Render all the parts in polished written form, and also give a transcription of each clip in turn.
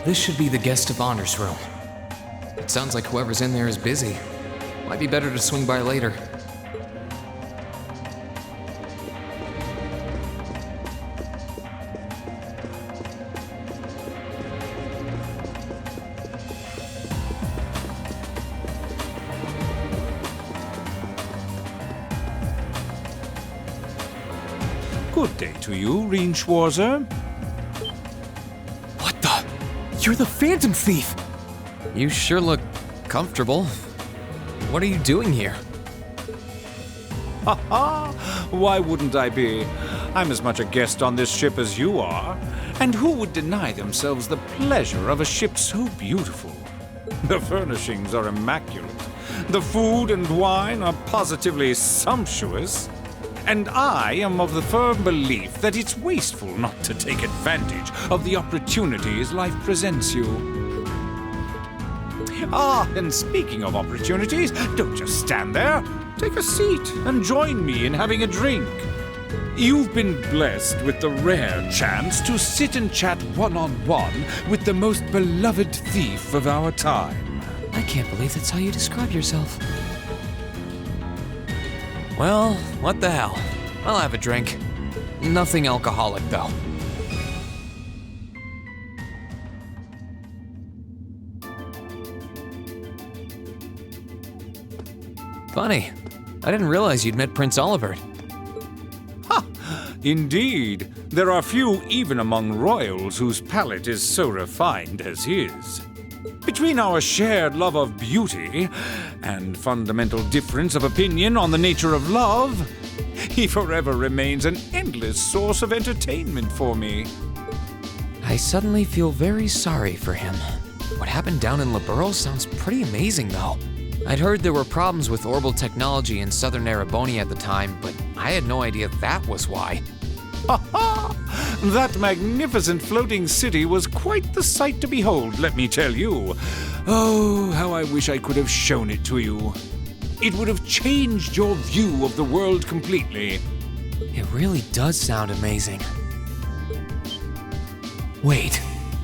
This should be the guest of honor's room. It sounds like whoever's in there is busy. Might be better to swing by later. Good day to you, Reen Schwarzer. What the? You're the Phantom Thief! You sure look comfortable. What are you doing here? Ha ha! Why wouldn't I be? I'm as much a guest on this ship as you are. And who would deny themselves the pleasure of a ship so beautiful? The furnishings are immaculate. The food and wine are positively sumptuous. And I am of the firm belief that it's wasteful not to take advantage of the opportunities life presents you. Ah, and speaking of opportunities, don't just stand there. Take a seat and join me in having a drink. You've been blessed with the rare chance to sit and chat one-on-one with the most beloved thief of our time. I can't believe that's how you describe yourself. Well, what the hell? I'll have a drink. Nothing alcoholic, though. Funny. I didn't realize you'd met Prince Olivert. Ha! Indeed. There are few even among royals whose palate is so refined as his. Between our shared love of beauty and fundamental difference of opinion on the nature of love, he forever remains an endless source of entertainment for me. I suddenly feel very sorry for him. What happened down in Liberl sounds pretty amazing, though. I'd heard there were problems with orbital technology in southern Erebonia at the time, but I had no idea that was why. Ha ha! That magnificent floating city was quite the sight to behold, let me tell you. Oh, how I wish I could have shown it to you. It would have changed your view of the world completely. It really does sound amazing. Wait,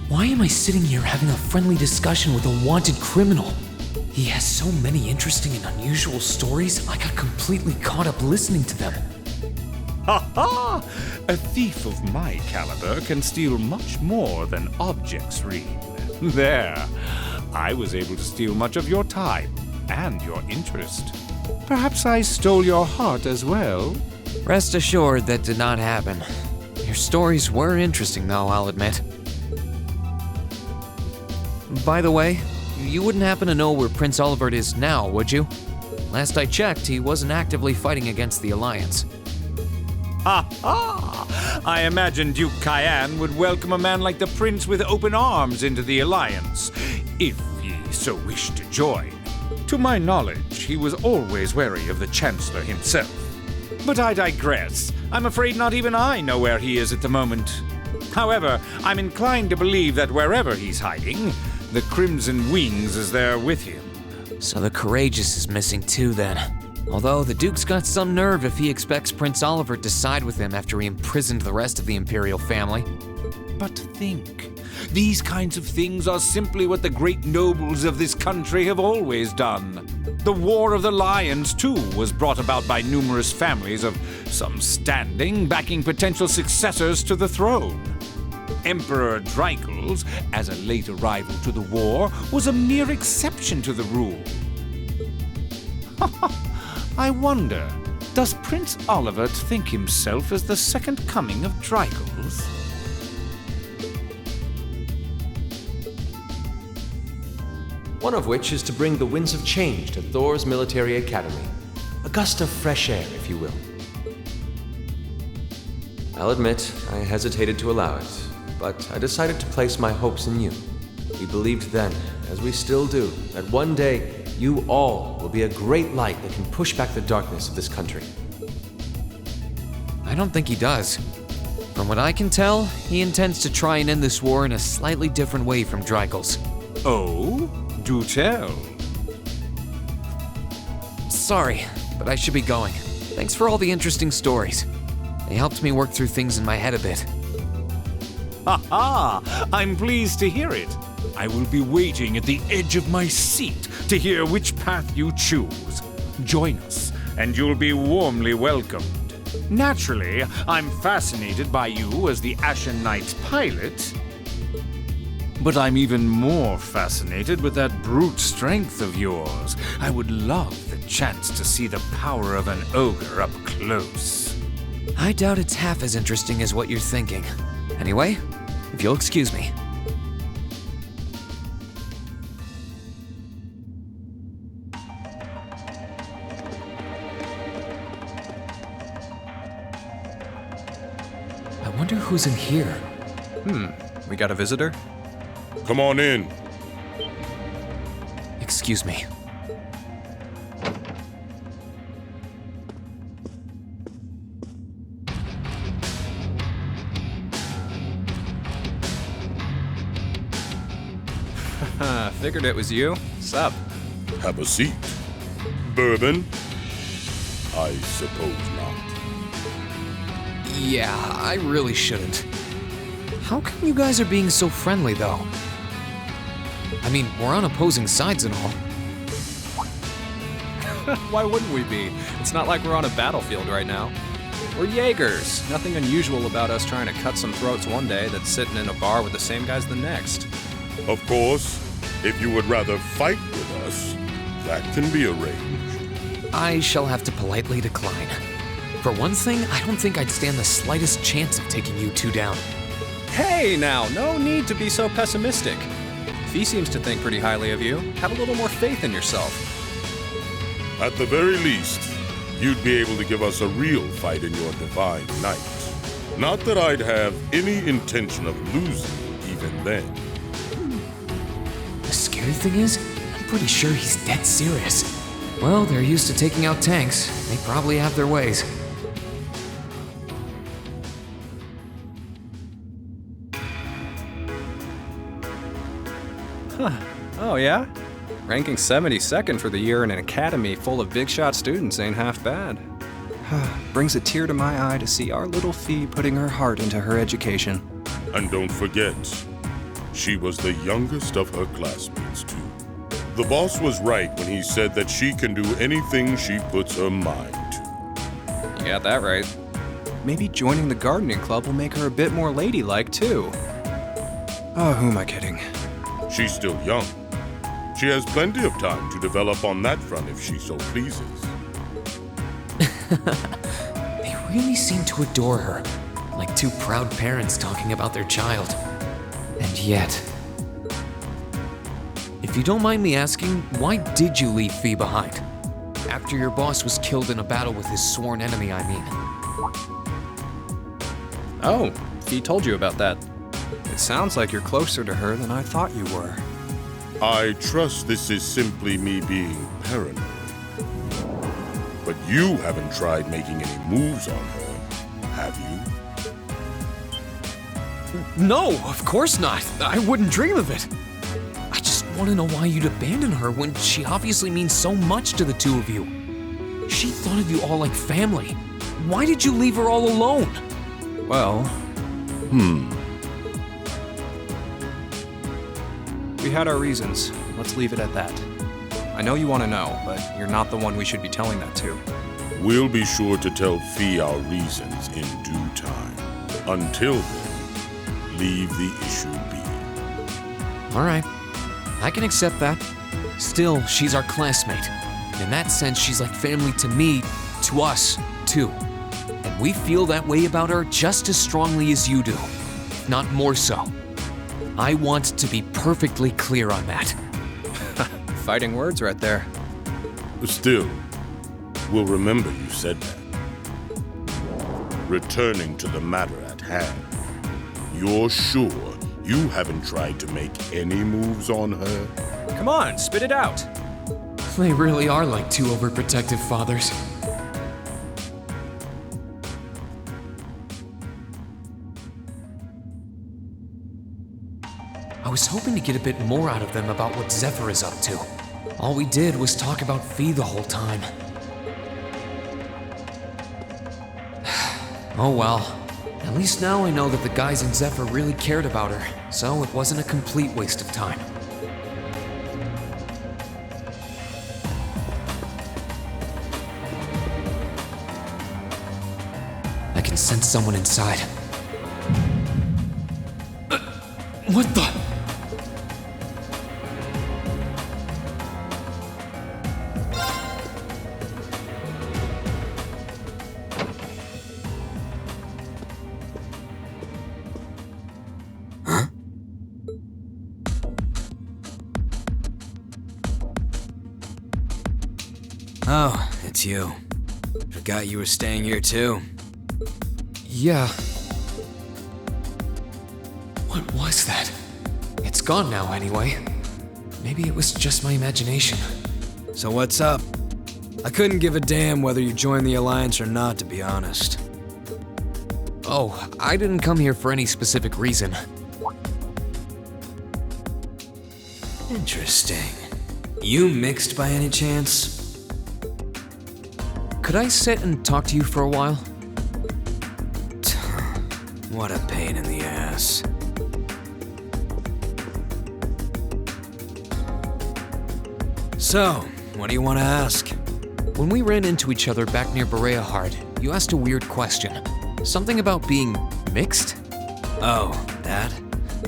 why am I sitting here having a friendly discussion with a wanted criminal? He has so many interesting and unusual stories, I got completely caught up listening to them. Ha ha! A thief of my caliber can steal much more than objects, Reen. There. I was able to steal much of your time and your interest. Perhaps I stole your heart as well. Rest assured that did not happen. Your stories were interesting, though, I'll admit. By the way, you wouldn't happen to know where Prince Olivert is now, would you? Last I checked, he wasn't actively fighting against the Alliance. Ha ha! I imagine Duke Cayenne would welcome a man like the Prince with open arms into the Alliance, if he so wished to join. To my knowledge, he was always wary of the Chancellor himself. But I digress. I'm afraid not even I know where he is at the moment. However, I'm inclined to believe that wherever he's hiding, the Crimson Wings is there with him. So the Courageous is missing too then. Although the Duke's got some nerve if he expects Prince Oliver to side with him after he imprisoned the rest of the Imperial family. But think, these kinds of things are simply what the great nobles of this country have always done. The War of the Lions, too, was brought about by numerous families of some standing backing potential successors to the throne. Emperor Dreichels, as a late arrival to the war, was a mere exception to the rule. I wonder, does Prince Oliver think himself as the second coming of Dreichels? One of which is to bring the winds of change to Thor's military academy. A gust of fresh air, if you will. I'll admit, I hesitated to allow it, but I decided to place my hopes in you. We believed then, as we still do, that one day you all will be a great light that can push back the darkness of this country. I don't think he does. From what I can tell, he intends to try and end this war in a slightly different way from Dreichels. Oh? Do tell. Sorry, but I should be going. Thanks for all the interesting stories. They helped me work through things in my head a bit. Ha ha! I'm pleased to hear it. I will be waiting at the edge of my seat to hear which path you choose. Join us, and you'll be warmly welcomed. Naturally, I'm fascinated by you as the Ashen Knight's pilot. But I'm even more fascinated with that brute strength of yours. I would love the chance to see the power of an ogre up close. I doubt it's half as interesting as what you're thinking. Anyway, if you'll excuse me. I wonder who's in here. We got a visitor? Come on in. Excuse me. Figured it was you. Sup? Have a seat. Bourbon? I suppose not. Yeah, I really shouldn't. How come you guys are being so friendly, though? I mean, we're on opposing sides and all. Why wouldn't we be? It's not like we're on a battlefield right now. We're Jaegers. Nothing unusual about us trying to cut some throats one day that's sitting in a bar with the same guys the next. Of course, if you would rather fight with us, that can be arranged. I shall have to politely decline. For one thing, I don't think I'd stand the slightest chance of taking you two down. Hey now, no need to be so pessimistic. If he seems to think pretty highly of you, have a little more faith in yourself. At the very least, you'd be able to give us a real fight in your divine night. Not that I'd have any intention of losing even then. The scary thing is, I'm pretty sure he's dead serious. Well, they're used to taking out tanks. They probably have their ways. Oh yeah? Ranking 72nd for the year in an academy full of big shot students ain't half bad. Brings a tear to my eye to see our little Fee putting her heart into her education. And don't forget, she was the youngest of her classmates, too. The boss was right when he said that she can do anything she puts her mind to. You got that right. Maybe joining the gardening club will make her a bit more ladylike, too. Oh, who am I kidding? She's still young. She has plenty of time to develop on that front if she so pleases. They really seem to adore her, like two proud parents talking about their child. And yet... If you don't mind me asking, why did you leave Fee behind? After your boss was killed in a battle with his sworn enemy, I mean. Oh, he told you about that. It sounds like you're closer to her than I thought you were. I trust this is simply me being paranoid. But you haven't tried making any moves on her, have you? No, of course not. I wouldn't dream of it. I just want to know why you'd abandon her when she obviously means so much to the two of you. She thought of you all like family. Why did you leave her all alone? Well... We had our reasons. Let's leave it at that. I know you want to know, but you're not the one we should be telling that to. We'll be sure to tell Fee our reasons in due time. Until then, leave the issue be. All right, I can accept that. Still, she's our classmate. And in that sense, she's like family to me, to us, too. And we feel that way about her just as strongly as you do, if not more so. I want to be perfectly clear on that. Fighting words right there. Still, we'll remember you said that. Returning to the matter at hand, you're sure you haven't tried to make any moves on her? Come on, spit it out. They really are like two overprotective fathers. I was hoping to get a bit more out of them about what Zephyr is up to. All we did was talk about Fee the whole time. Oh well. At least now I know that the guys in Zephyr really cared about her, so it wasn't a complete waste of time. I can sense someone inside. What the? Oh, it's you. Forgot you were staying here too. Yeah. What was that? It's gone now anyway. Maybe it was just my imagination. So what's up? I couldn't give a damn whether you joined the Alliance or not, to be honest. Oh, I didn't come here for any specific reason. Interesting. You mixed by any chance? Could I sit and talk to you for a while? What a pain in the ass. So, what do you want to ask? When we ran into each other back near Berea-Hard, you asked a weird question. Something about being mixed? Oh, that?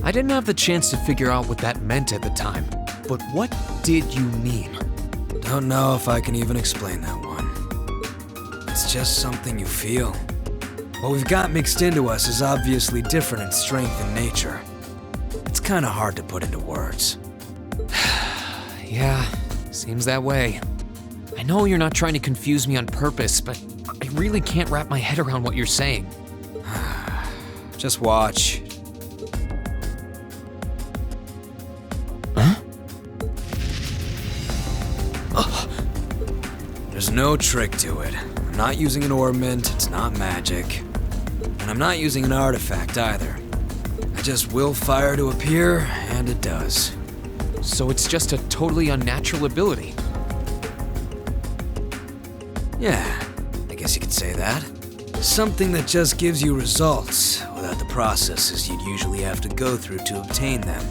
I didn't have the chance to figure out what that meant at the time. But what did you mean? Don't know if I can even explain that one. It's just something you feel. What we've got mixed into us is obviously different in strength and nature. It's kinda hard to put into words. Yeah, seems that way. I know you're not trying to confuse me on purpose, but I really can't wrap my head around what you're saying. Just watch. Huh? There's no trick to it. I'm not using an ornament, it's not magic. And I'm not using an artifact either. I just will fire to appear, and it does. So it's just a totally unnatural ability. Yeah, I guess you could say that. Something that just gives you results, without the processes you'd usually have to go through to obtain them.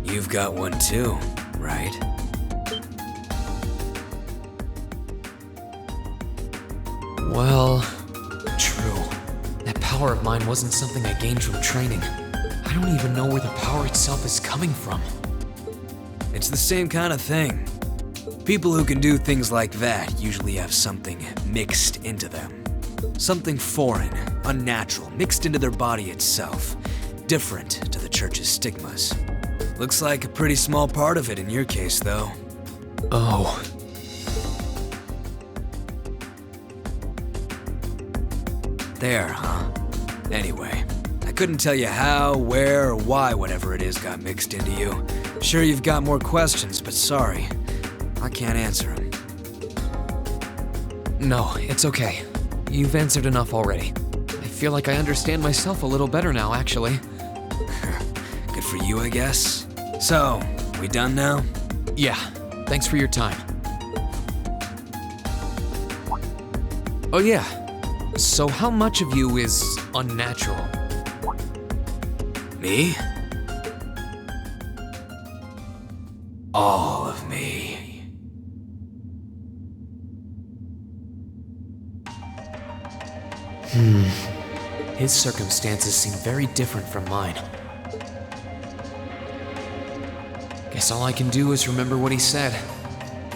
You've got one too, right? Well, true. That power of mine wasn't something I gained from training. I don't even know where the power itself is coming from. It's the same kind of thing. People who can do things like that usually have something mixed into them. Something foreign, unnatural, mixed into their body itself. Different to the church's stigmas. Looks like a pretty small part of it in your case, though. Oh. There, huh? Anyway, I couldn't tell you how, where, or why whatever it is got mixed into you. Sure you've got more questions, but sorry, I can't answer them. No, it's okay. You've answered enough already. I feel like I understand myself a little better now, actually. Good for you, I guess. So, we done now? Yeah, thanks for your time. Oh yeah, so how much of you is unnatural? Me? All of me. His circumstances seem very different from mine. Guess all I can do is remember what he said.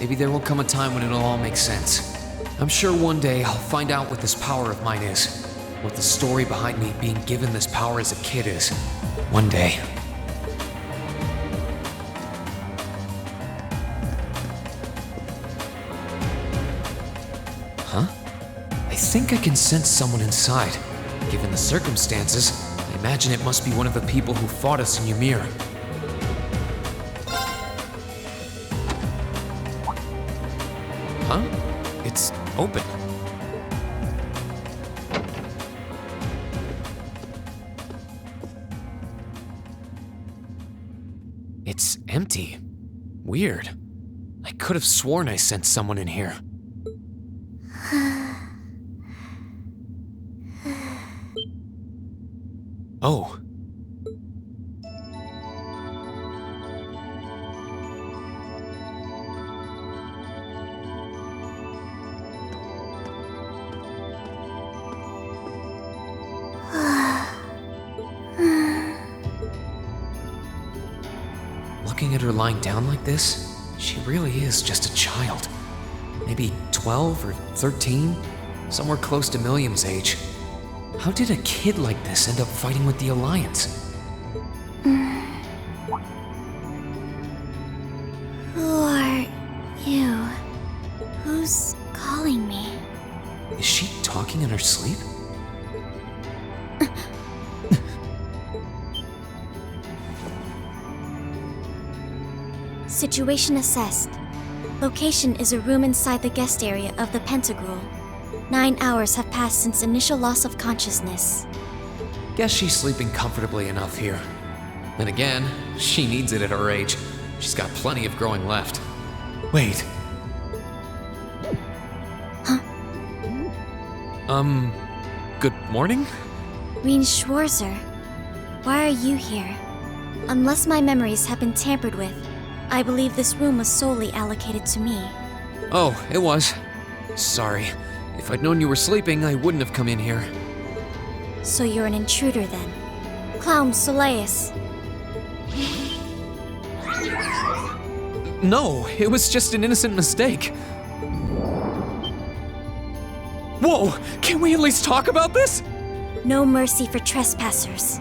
Maybe there will come a time when it'll all make sense. I'm sure one day I'll find out what this power of mine is. What the story behind me being given this power as a kid is. One day. Huh? I think I can sense someone inside. Given the circumstances, I imagine it must be one of the people who fought us in Ymir. Huh? It's open. It's empty. Weird. I could have sworn I sensed someone in here. Oh. Looking at her lying down like this, she really is just a child. Maybe 12 or 13, somewhere close to Milliam's age. How did a kid like this end up fighting with the Alliance? Who are you? Who's calling me? Is she talking in her sleep? Situation assessed. Location is a room inside the guest area of the Pentagrul. 9 hours have passed since initial loss of consciousness. Guess she's sleeping comfortably enough here. Then again, she needs it at her age. She's got plenty of growing left. Wait. Huh? Good morning? Reen Schwarzer, why are you here? Unless my memories have been tampered with, I believe this room was solely allocated to me. Oh, it was. Sorry. If I'd known you were sleeping, I wouldn't have come in here. So you're an intruder then. Clown Soleus. No, it was just an innocent mistake. Whoa! Can we at least talk about this? No mercy for trespassers.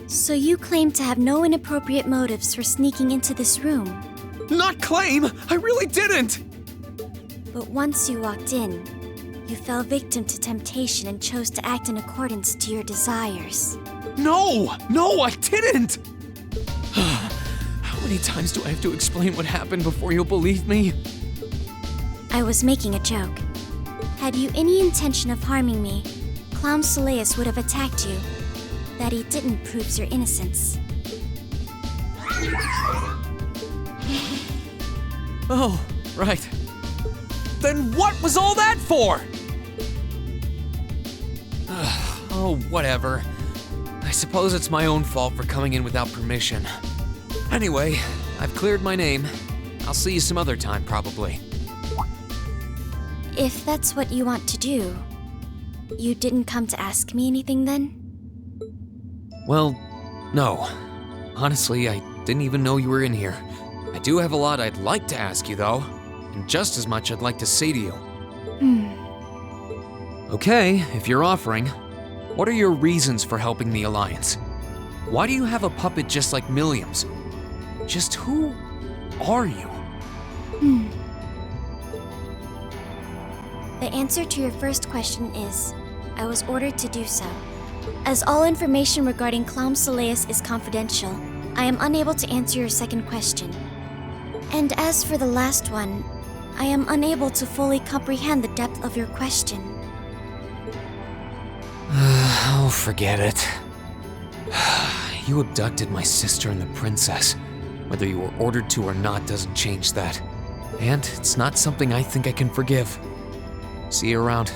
So you claim to have no inappropriate motives for sneaking into this room. Not claim! I really didn't! But once you walked in, you fell victim to temptation and chose to act in accordance to your desires. No, I didn't! How many times do I have to explain what happened before you'll believe me? I was making a joke. Had you any intention of harming me, Clown Soleus would have attacked you. That he didn't proves your innocence. Oh, right. Then what was all that for? Oh, whatever. I suppose it's my own fault for coming in without permission. Anyway, I've cleared my name. I'll see you some other time, probably. If that's what you want to do, you didn't come to ask me anything then? Well, no. Honestly, I didn't even know you were in here. I do have a lot I'd like to ask you, though, and just as much I'd like to say to you. Okay, if you're offering, what are your reasons for helping the Alliance? Why do you have a puppet just like Milliam's? Just who are you? The answer to your first question is, I was ordered to do so. As all information regarding Clown Soleus is confidential, I am unable to answer your second question. And as for the last one, I am unable to fully comprehend the depth of your question. Oh, forget it. You abducted my sister and the princess. Whether you were ordered to or not doesn't change that. And it's not something I think I can forgive. See you around.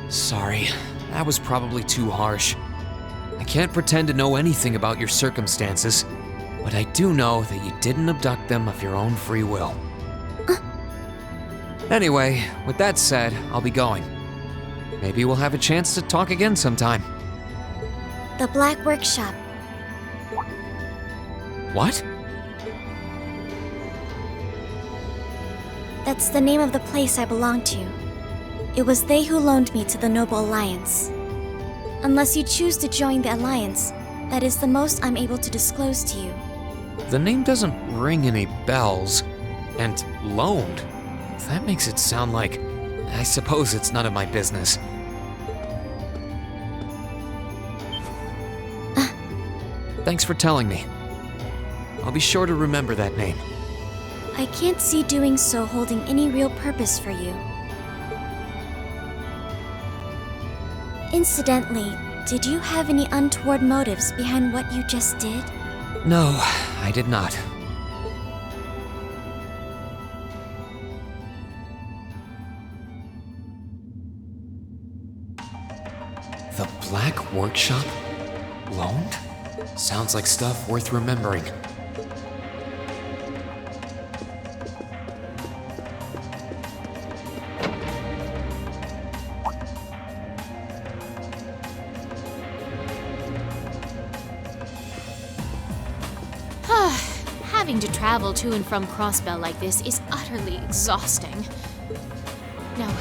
Sorry, that was probably too harsh. I can't pretend to know anything about your circumstances, but I do know that you didn't abduct them of your own free will. Anyway, with that said, I'll be going. Maybe we'll have a chance to talk again sometime. The Black Workshop. What? That's the name of the place I belong to. It was they who loaned me to the Noble Alliance. Unless you choose to join the Alliance, that is the most I'm able to disclose to you. The name doesn't ring any bells. And loaned? That makes it sound like... I suppose it's none of my business. Thanks for telling me. I'll be sure to remember that name. I can't see doing so holding any real purpose for you. Incidentally, did you have any untoward motives behind what you just did? No, I did not. The Black Workshop? Loaned? Sounds like stuff worth remembering. Having to travel to and from Crossbell like this is utterly exhausting. No,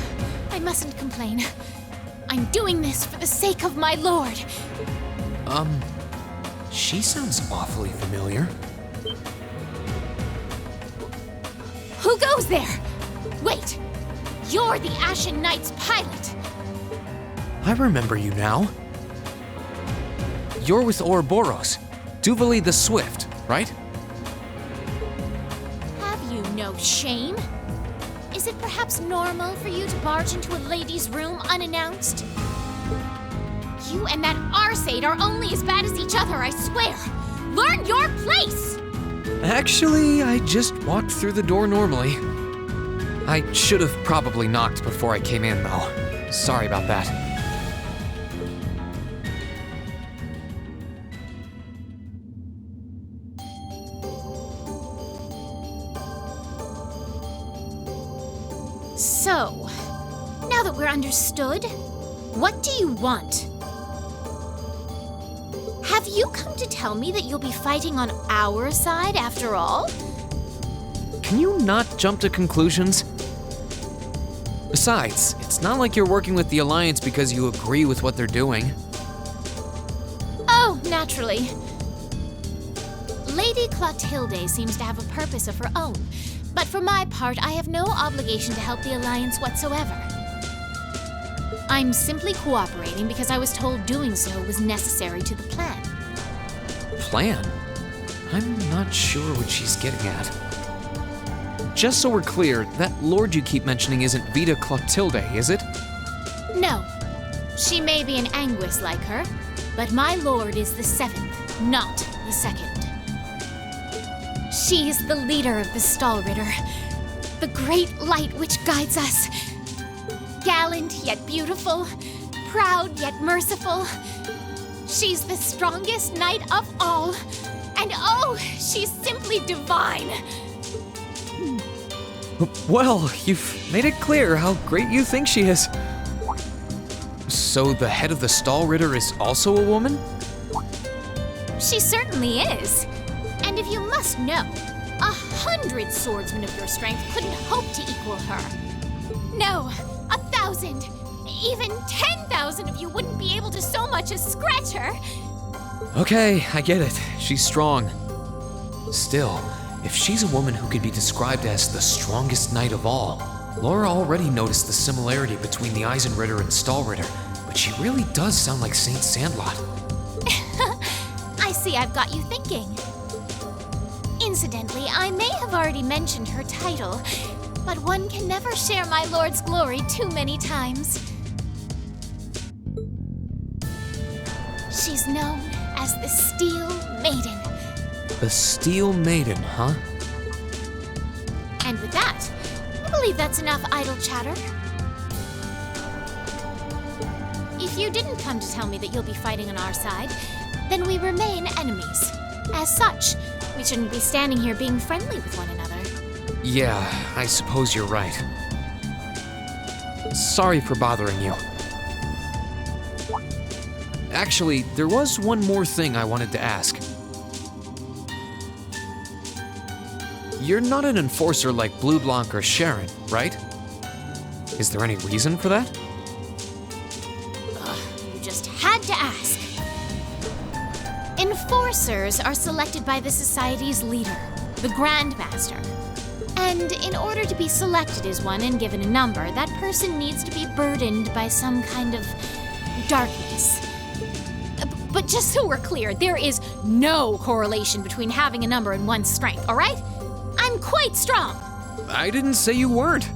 I mustn't complain. I'm doing this for the sake of my lord. She sounds awfully familiar. Who goes there? Wait! You're the Ashen Knight's pilot! I remember you now. You're with Ouroboros, Duvali the Swift, right? Have you no shame? Is it perhaps normal for you to barge into a lady's room unannounced? You and that Arseid are only as bad as each other, I swear! Learn your place! Actually, I just walked through the door normally. I should have probably knocked before I came in, though. Sorry about that. So, now that we're understood, what do you want? Have you come to tell me that you'll be fighting on our side after all? Can you not jump to conclusions? Besides, it's not like you're working with the Alliance because you agree with what they're doing. Oh, naturally. Lady Clotilde seems to have a purpose of her own, but for my part, I have no obligation to help the Alliance whatsoever. I'm simply cooperating because I was told doing so was necessary to the plan. Plan? I'm not sure what she's getting at. Just so we're clear, that lord you keep mentioning isn't Vita Clotilde, is it? No. She may be an Anguis like her, but my lord is the 7th, not the 2nd. She is the leader of the Stahlritter, the great light which guides us. Gallant yet beautiful, proud yet merciful. She's the strongest knight of all, and oh, she's simply divine. Well, you've made it clear how great you think she is. So the head of the Stahlritter is also a woman? She certainly is. And if you must know, 100 swordsmen of your strength couldn't hope to equal her. No, 1,000, even 10,000 of you wouldn't be able to so much as scratch her. Okay, I get it. She's strong. Still, if she's a woman who could be described as the strongest knight of all, Laura already noticed the similarity between the Eisenritter and Stahlritter, but she really does sound like Saint Sandlot. I see I've got you thinking. Incidentally, I may have already mentioned her title, but one can never share my lord's glory too many times. She's known as the Steel Maiden. The Steel Maiden, huh? And with that, I believe that's enough idle chatter. If you didn't come to tell me that you'll be fighting on our side, then we remain enemies. As such, we shouldn't be standing here being friendly with one another. Yeah, I suppose you're right. Sorry for bothering you. Actually, there was one more thing I wanted to ask. You're not an enforcer like Blue Blanc or Sharon, right? Is there any reason for that? You just had to ask. Enforcers are selected by the Society's leader, the Grandmaster. And in order to be selected as one and given a number, that person needs to be burdened by some kind of darkness. But just so we're clear, there is no correlation between having a number and one's strength, all right? I'm quite strong. I didn't say you weren't,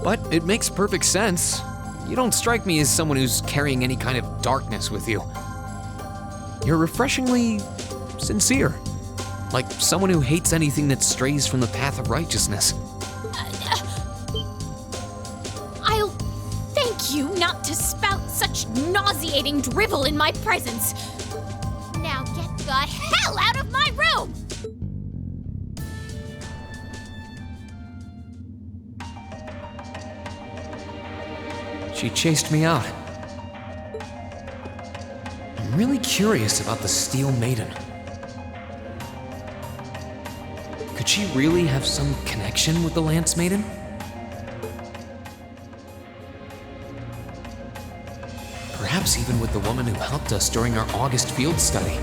but it makes perfect sense. You don't strike me as someone who's carrying any kind of darkness with you. You're refreshingly sincere, like someone who hates anything that strays from the path of righteousness. I'll thank you not to spout such nauseating drivel in my presence. Now get the hell out of my room! She chased me out. I'm really curious about the Steel Maiden. Could she really have some connection with the Lance Maiden? Perhaps even with the woman who helped us during our August field study.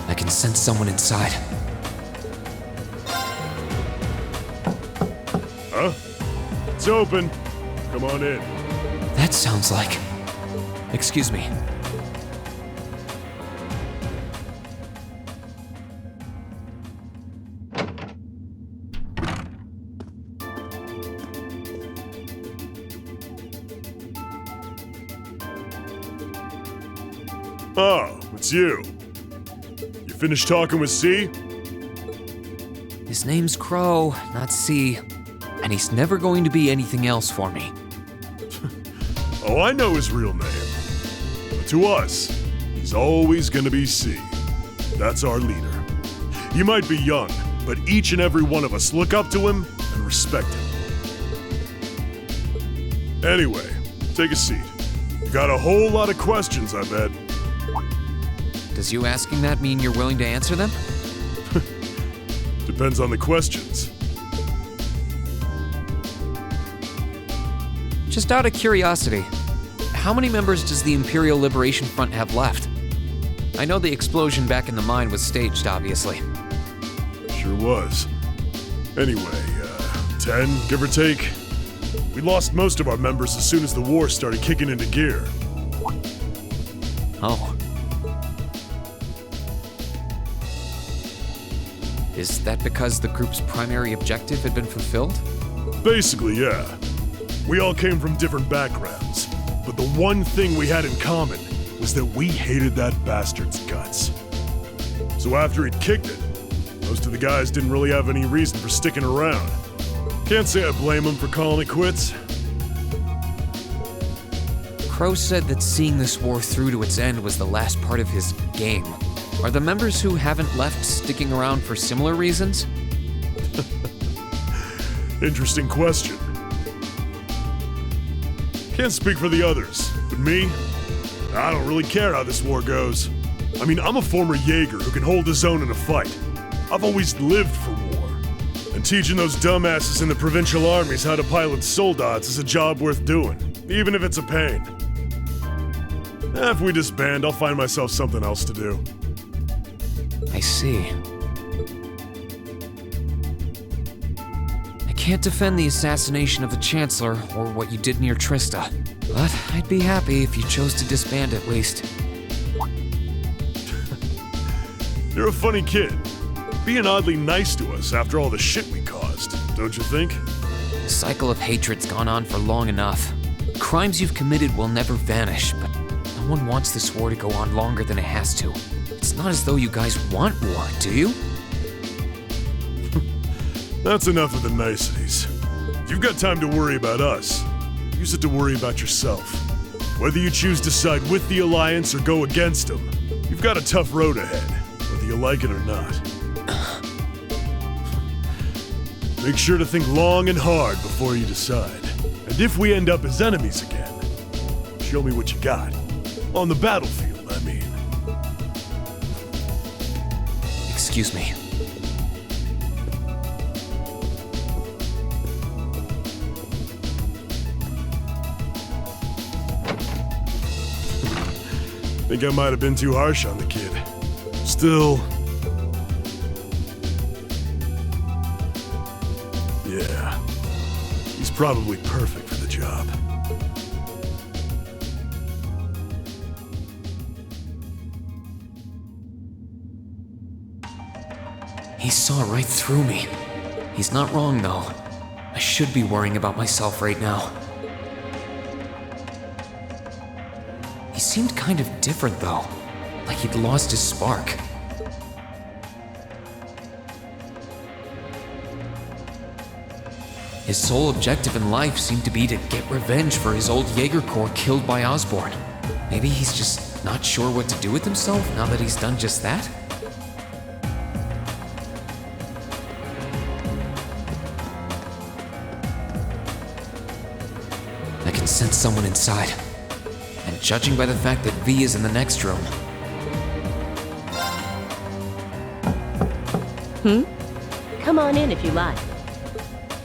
I can sense someone inside. Huh? It's open. Come on in. That sounds like... Excuse me. Oh, it's you. You finished talking with C? His name's Crow, not C. And he's never going to be anything else for me. Oh, I know his real name. But to us, he's always gonna be C. That's our leader. He might be young, but each and every one of us look up to him and respect him. Anyway, take a seat. You got a whole lot of questions, I bet. Does you asking that mean you're willing to answer them? Depends on the questions. Just out of curiosity, how many members does the Imperial Liberation Front have left? I know the explosion back in the mine was staged, obviously. Sure was. Anyway, 10, give or take. We lost most of our members as soon as the war started kicking into gear. Oh. Is that because the group's primary objective had been fulfilled? Basically, yeah. We all came from different backgrounds, but the one thing we had in common was that we hated that bastard's guts. So after he'd kicked it, most of the guys didn't really have any reason for sticking around. Can't say I blame them for calling it quits. Crow said that seeing this war through to its end was the last part of his game. Are the members who haven't left sticking around for similar reasons? Interesting question. Can't speak for the others, but me, I don't really care how this war goes. I mean, I'm a former Jaeger who can hold his own in a fight. I've always lived for war. And teaching those dumbasses in the provincial armies how to pilot soldats is a job worth doing, even if it's a pain. If we disband, I'll find myself something else to do. I see. I can't defend the assassination of the Chancellor or what you did near Trista, but I'd be happy if you chose to disband at least. You're a funny kid. Being oddly nice to us after all the shit we caused, don't you think? The cycle of hatred's gone on for long enough. Crimes you've committed will never vanish, but no one wants this war to go on longer than it has to. It's not as though you guys want war, do you? That's enough of the niceties. If you've got time to worry about us, use it to worry about yourself. Whether you choose to side with the Alliance or go against them, you've got a tough road ahead, whether you like it or not. Make sure to think long and hard before you decide. And if we end up as enemies again, show me what you got. On the battlefield, I mean. Excuse me. Think I might have been too harsh on the kid. Still... yeah. He's probably perfect for the job. He saw right through me. He's not wrong, though. I should be worrying about myself right now. He seemed kind of different, though. Like he'd lost his spark. His sole objective in life seemed to be to get revenge for his old Jaeger Corps killed by Osborn. Maybe he's just not sure what to do with himself now that he's done just that? I can sense someone inside. And judging by the fact that V is in the next room... Come on in if you like.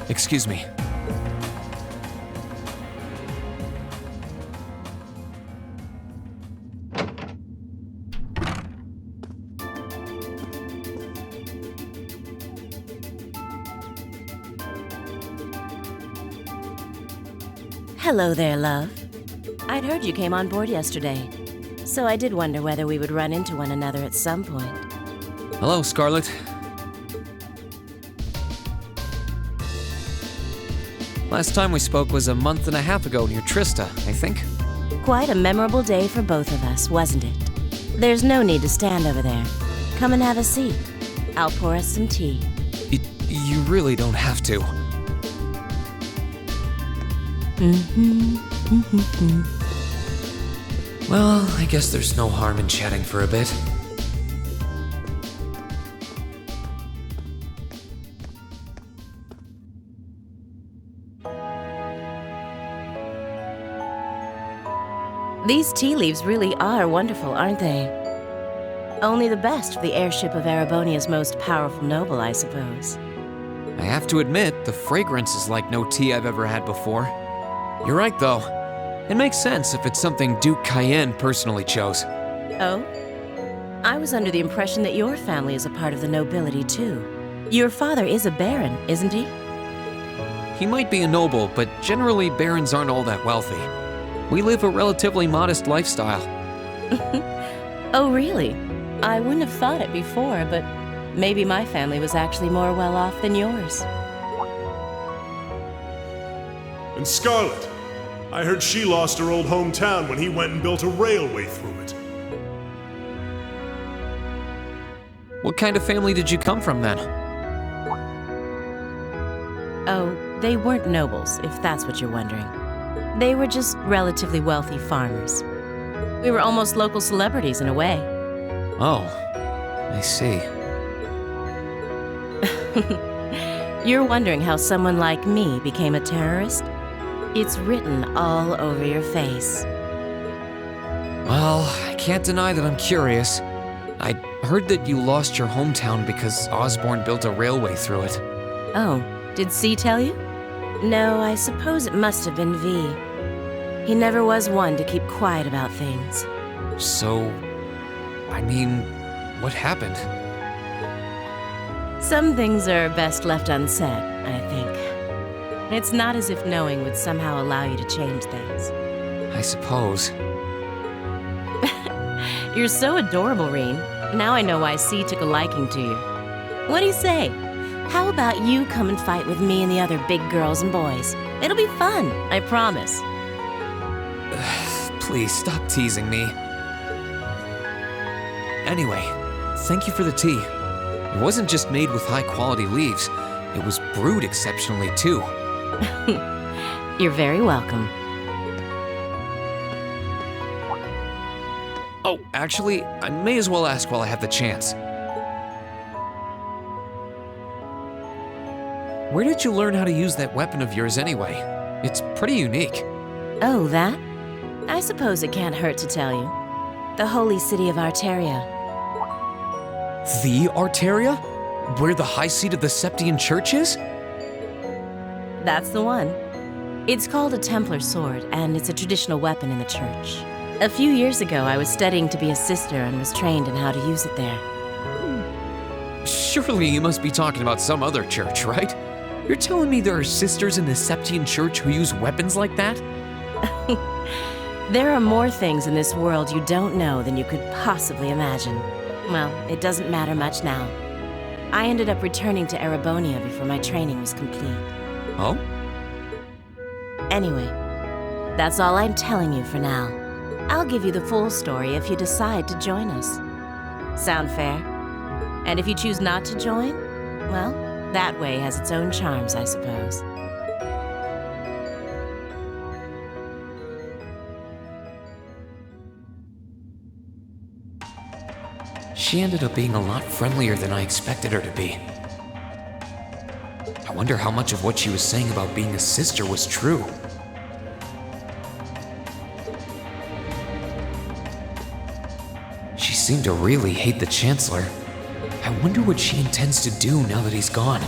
Excuse me. Hello there, love. I'd heard you came on board yesterday, so I did wonder whether we would run into one another at some point. Hello, Scarlet. Last time we spoke was a month and a half ago near Trista, I think. Quite a memorable day for both of us, wasn't it? There's no need to stand over there. Come and have a seat. I'll pour us some tea. You really don't have to. Well, I guess there's no harm in chatting for a bit. These tea leaves really are wonderful, aren't they? Only the best for the airship of Erebonia's most powerful noble, I suppose. I have to admit, the fragrance is like no tea I've ever had before. You're right, though. It makes sense if it's something Duke Cayenne personally chose. Oh? I was under the impression that your family is a part of the nobility, too. Your father is a baron, isn't he? He might be a noble, but generally barons aren't all that wealthy. We live a relatively modest lifestyle. Oh, really? I wouldn't have thought it before, but maybe my family was actually more well off than yours. And Scarlet, I heard she lost her old hometown when he went and built a railway through it. What kind of family did you come from then? Oh, they weren't nobles, if that's what you're wondering. They were just relatively wealthy farmers. We were almost local celebrities in a way. Oh, I see. You're wondering how someone like me became a terrorist? It's written all over your face. Well, I can't deny that I'm curious. I heard that you lost your hometown because Osborn built a railway through it. Oh, did C tell you? No, I suppose it must have been V. He never was one to keep quiet about things. So, I mean, what happened? Some things are best left unsaid, I think. It's not as if knowing would somehow allow you to change things. I suppose. You're so adorable, Reen. Now I know why C took a liking to you. What do you say? How about you come and fight with me and the other big girls and boys? It'll be fun, I promise. Please stop teasing me. Anyway, thank you for the tea. It wasn't just made with high-quality leaves. It was brewed exceptionally, too. You're very welcome. Oh, actually, I may as well ask while I have the chance. Where did you learn how to use that weapon of yours anyway? It's pretty unique. Oh, that? I suppose it can't hurt to tell you. The holy city of Arteria. The Arteria? Where the high seat of the Septian Church is? That's the one. It's called a Templar sword, and it's a traditional weapon in the church. A few years ago, I was studying to be a sister and was trained in how to use it there. Surely you must be talking about some other church, right? You're telling me there are sisters in the Septian Church who use weapons like that? There are more things in this world you don't know than you could possibly imagine. Well, it doesn't matter much now. I ended up returning to Erebonia before my training was complete. Oh? Anyway, that's all I'm telling you for now. I'll give you the full story if you decide to join us. Sound fair? And if you choose not to join, well, that way has its own charms, I suppose. She ended up being a lot friendlier than I expected her to be. I wonder how much of what she was saying about being a sister was true. She seemed to really hate the Chancellor. I wonder what she intends to do now that he's gone.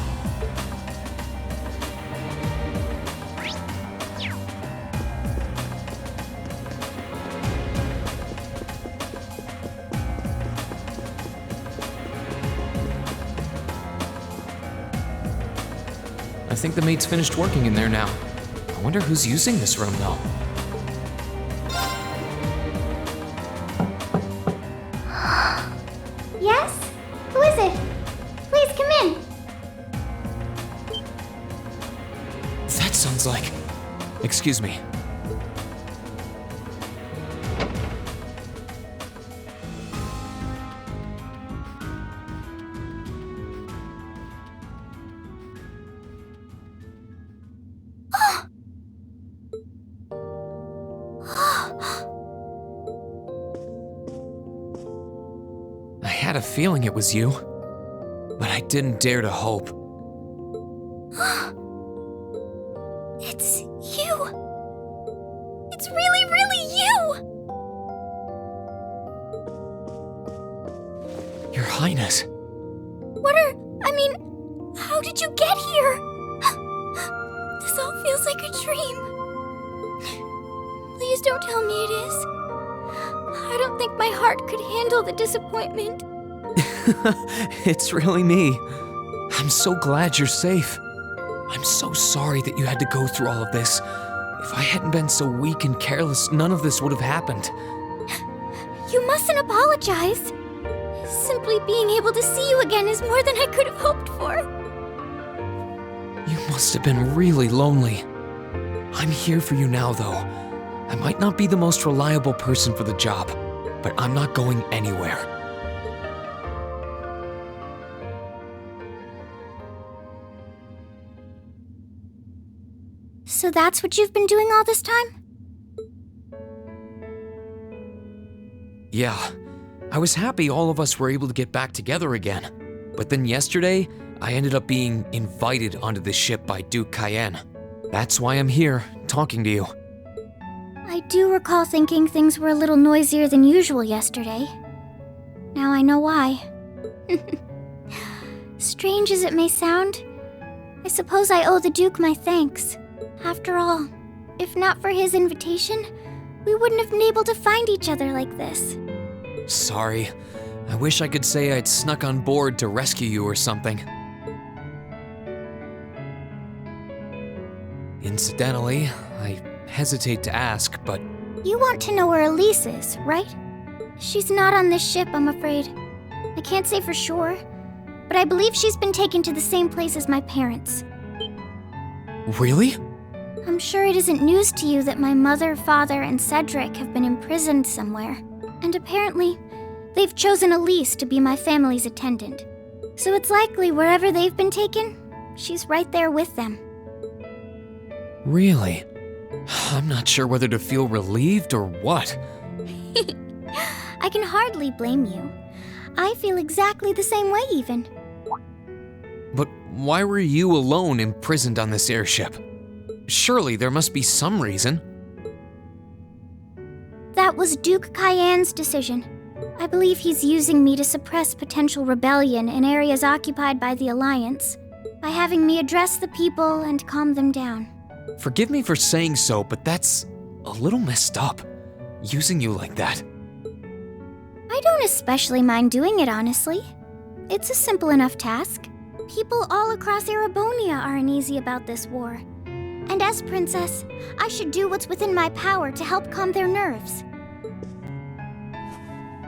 I think the maid's finished working in there now. I wonder who's using this room though. Yes? Who is it? Please come in. That sounds like... Excuse me. I had a feeling it was you, but I didn't dare to hope. It's you! It's really, really you! Your Highness. How did you get here? This all feels like a dream. Please don't tell me it is. I don't think my heart could handle the disappointment. It's really me. I'm so glad you're safe. I'm so sorry that you had to go through all of this. If I hadn't been so weak and careless, none of this would have happened. You mustn't apologize. Simply being able to see you again is more than I could have hoped for. You must have been really lonely. I'm here for you now, though. I might not be the most reliable person for the job, but I'm not going anywhere. So that's what you've been doing all this time? Yeah, I was happy all of us were able to get back together again. But then yesterday, I ended up being invited onto the ship by Duke Cayenne. That's why I'm here, talking to you. I do recall thinking things were a little noisier than usual yesterday. Now I know why. Strange as it may sound, I suppose I owe the Duke my thanks. After all, if not for his invitation, we wouldn't have been able to find each other like this. Sorry. I wish I could say I'd snuck on board to rescue you or something. Incidentally, I hesitate to ask, but You want to know where Elise is, right? She's not on this ship, I'm afraid. I can't say for sure, but I believe she's been taken to the same place as my parents. really? I'm sure it isn't news to you that my mother, father, and Cedric have been imprisoned somewhere. And apparently, they've chosen Elise to be my family's attendant. So it's likely wherever they've been taken, she's right there with them. Really? I'm not sure whether to feel relieved or what. I can hardly blame you. I feel exactly the same way, even. But why were you alone imprisoned on this airship? Surely there must be some reason. That was Duke Cayenne's decision. I believe he's using me to suppress potential rebellion in areas occupied by the Alliance, by having me address the people and calm them down. Forgive me for saying so, but that's a little messed up, using you like that. I don't especially mind doing it, honestly. It's a simple enough task. People all across Erebonia are uneasy about this war. And as princess, I should do what's within my power to help calm their nerves.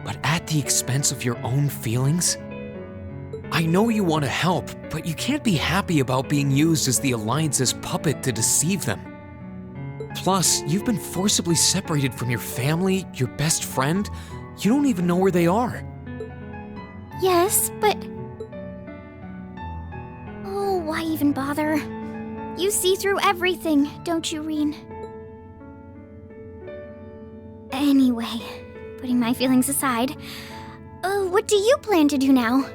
But at the expense of your own feelings? I know you want to help, but you can't be happy about being used as the Alliance's puppet to deceive them. Plus, you've been forcibly separated from your family, your best friend. You don't even know where they are. Yes, but... Oh, why even bother? You see through everything, don't you, Rean? Anyway, putting my feelings aside, what do you plan to do now?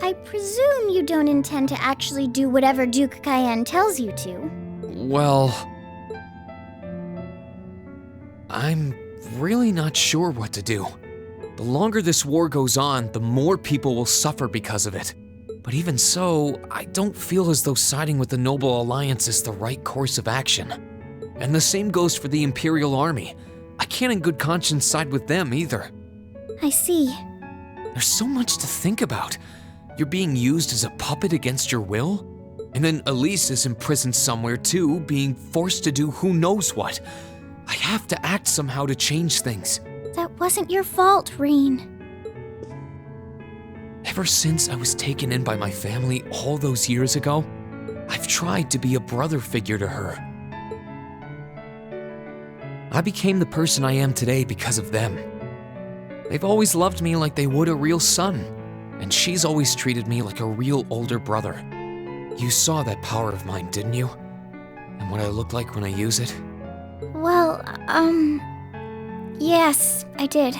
I presume you don't intend to actually do whatever Duke Cayenne tells you to. Well, I'm really not sure what to do. The longer this war goes on, the more people will suffer because of it. But even so, I don't feel as though siding with the Noble Alliance is the right course of action. And the same goes for the Imperial Army. I can't in good conscience side with them either. I see. There's so much to think about. You're being used as a puppet against your will? And then Elise is imprisoned somewhere too, being forced to do who knows what. I have to act somehow to change things. That wasn't your fault, Rean. Ever since I was taken in by my family all those years ago, I've tried to be a brother figure to her. I became the person I am today because of them. They've always loved me like they would a real son, and she's always treated me like a real older brother. You saw that power of mine, didn't you? And what I look like when I use it? Well, yes, I did.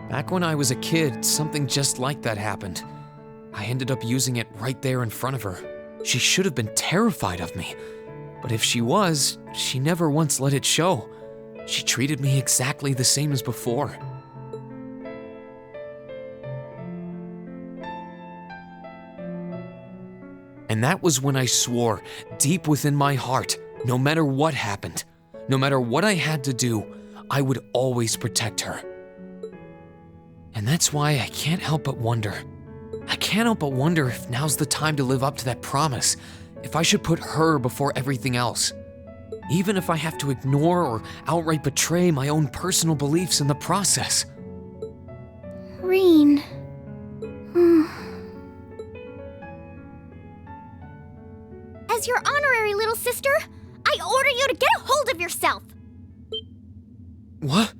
Back when I was a kid, something just like that happened. I ended up using it right there in front of her. She should have been terrified of me. But if she was, she never once let it show. She treated me exactly the same as before. And that was when I swore, deep within my heart, no matter what happened, no matter what I had to do, I would always protect her. And that's why I can't help but wonder. I can't help but wonder if now's the time to live up to that promise, if I should put her before everything else. Even if I have to ignore or outright betray my own personal beliefs in the process. Rean. As your honorary little sister, I order you to get a hold of yourself! What?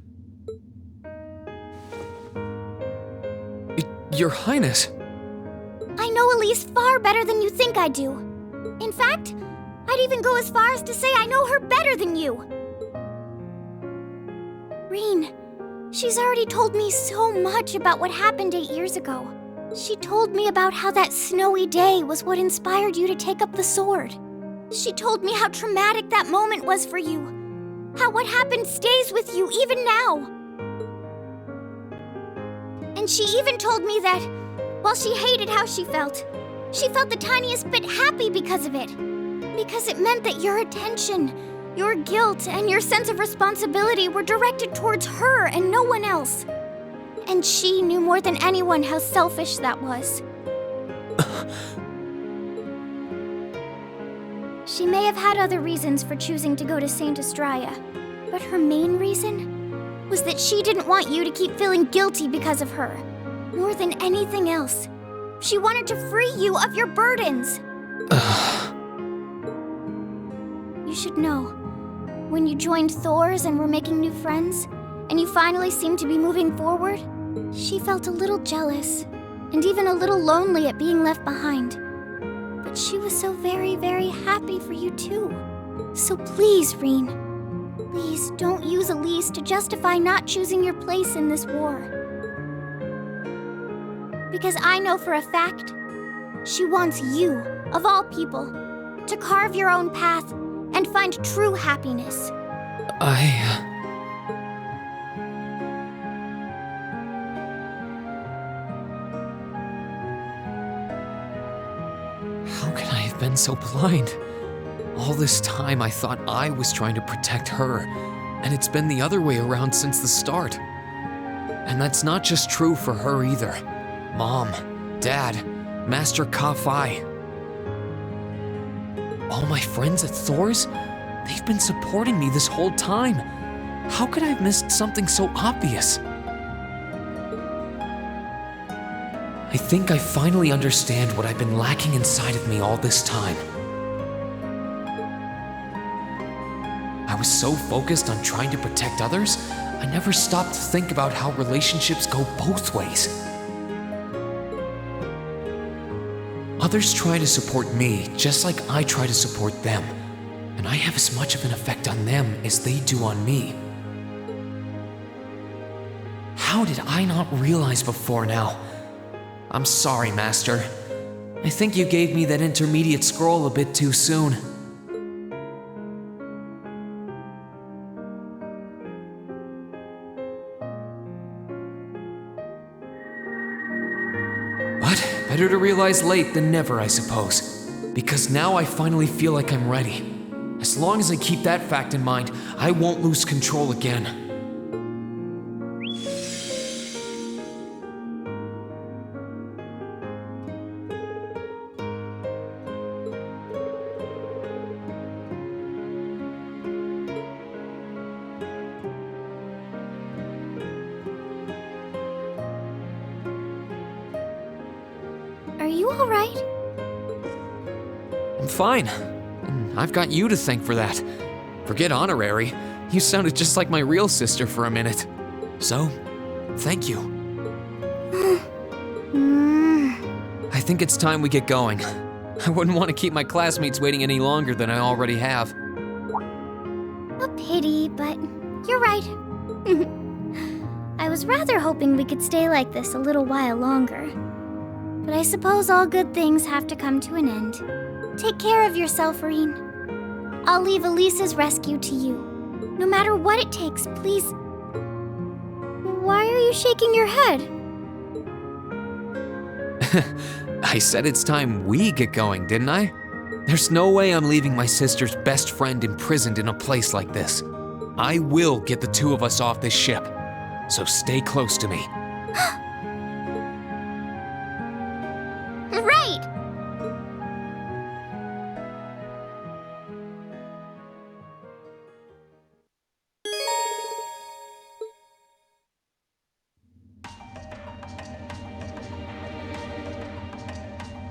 Your Highness. I know Elise far better than you think I do. In fact, I'd even go as far as to say I know her better than you. Rean, she's already told me so much about what happened 8 years ago. She told me about how that snowy day was what inspired you to take up the sword. She told me how traumatic that moment was for you. How what happened stays with you even now. And she even told me that, while she hated how she felt, She felt the tiniest bit happy because of it. Because it meant that your attention, your guilt, and your sense of responsibility were directed towards her and no one else. And she knew more than anyone how selfish that was. She may have had other reasons for choosing to go to Saint Estrella, but her main reason was that she didn't want you to keep feeling guilty because of her. More than anything else, she wanted to free you of your burdens. You should know, when you joined Thor's and were making new friends, and you finally seemed to be moving forward, she felt a little jealous, and even a little lonely at being left behind. But she was so very, very happy for you too. So please, Rean, please don't use Elise to justify not choosing your place in this war. Because I know for a fact, she wants you, of all people, to carve your own path and find true happiness. How could I have been so blind? All this time I thought I was trying to protect her, and it's been the other way around since the start. And that's not just true for her either. Mom, Dad, Master Ka-Fai. All my friends at Thor's, they've been supporting me this whole time. How could I have missed something so obvious? I think I finally understand what I've been lacking inside of me all this time. I was so focused on trying to protect others, I never stopped to think about how relationships go both ways. Others try to support me just like I try to support them, and I have as much of an effect on them as they do on me. How did I not realize before now? I'm sorry, Master. I think you gave me that intermediate scroll a bit too soon. But better to realize late than never, I suppose. Because now I finally feel like I'm ready. As long as I keep that fact in mind, I won't lose control again. Are you all right? I'm fine. And I've got you to thank for that. Forget honorary. You sounded just like my real sister for a minute. So, thank you. I think it's time we get going. I wouldn't want to keep my classmates waiting any longer than I already have. A pity, but you're right. I was rather hoping we could stay like this a little while longer. But I suppose all good things have to come to an end. Take care of yourself, Rean. I'll leave Elise's rescue to you. No matter what it takes, please. Why are you shaking your head? I said it's time we get going, didn't I? There's no way I'm leaving my sister's best friend imprisoned in a place like this. I will get the two of us off this ship. So stay close to me. Right!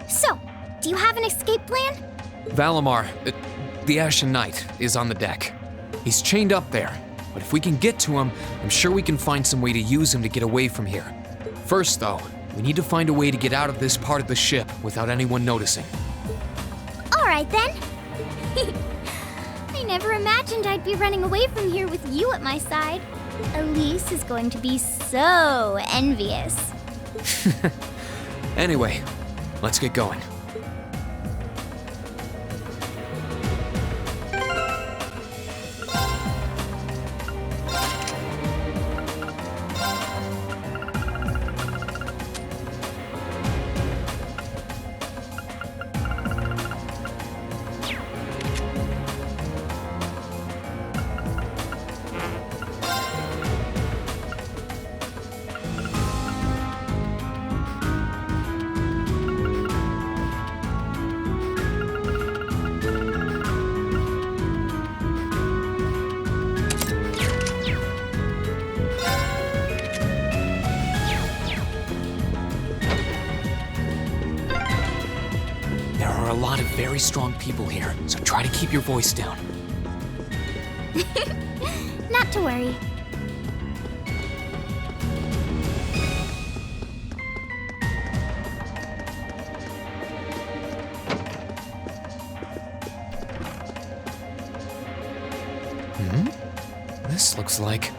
So, do you have an escape plan? Valimar, the Ashen Knight, is on the deck. He's chained up there, but if we can get to him, I'm sure we can find some way to use him to get away from here. First, though, we need to find a way to get out of this part of the ship without anyone noticing. All right, then. I never imagined I'd be running away from here with you at my side. Elise is going to be so envious. Anyway, let's get going. very strong people here, so try to keep your voice down. Not to worry. This looks like...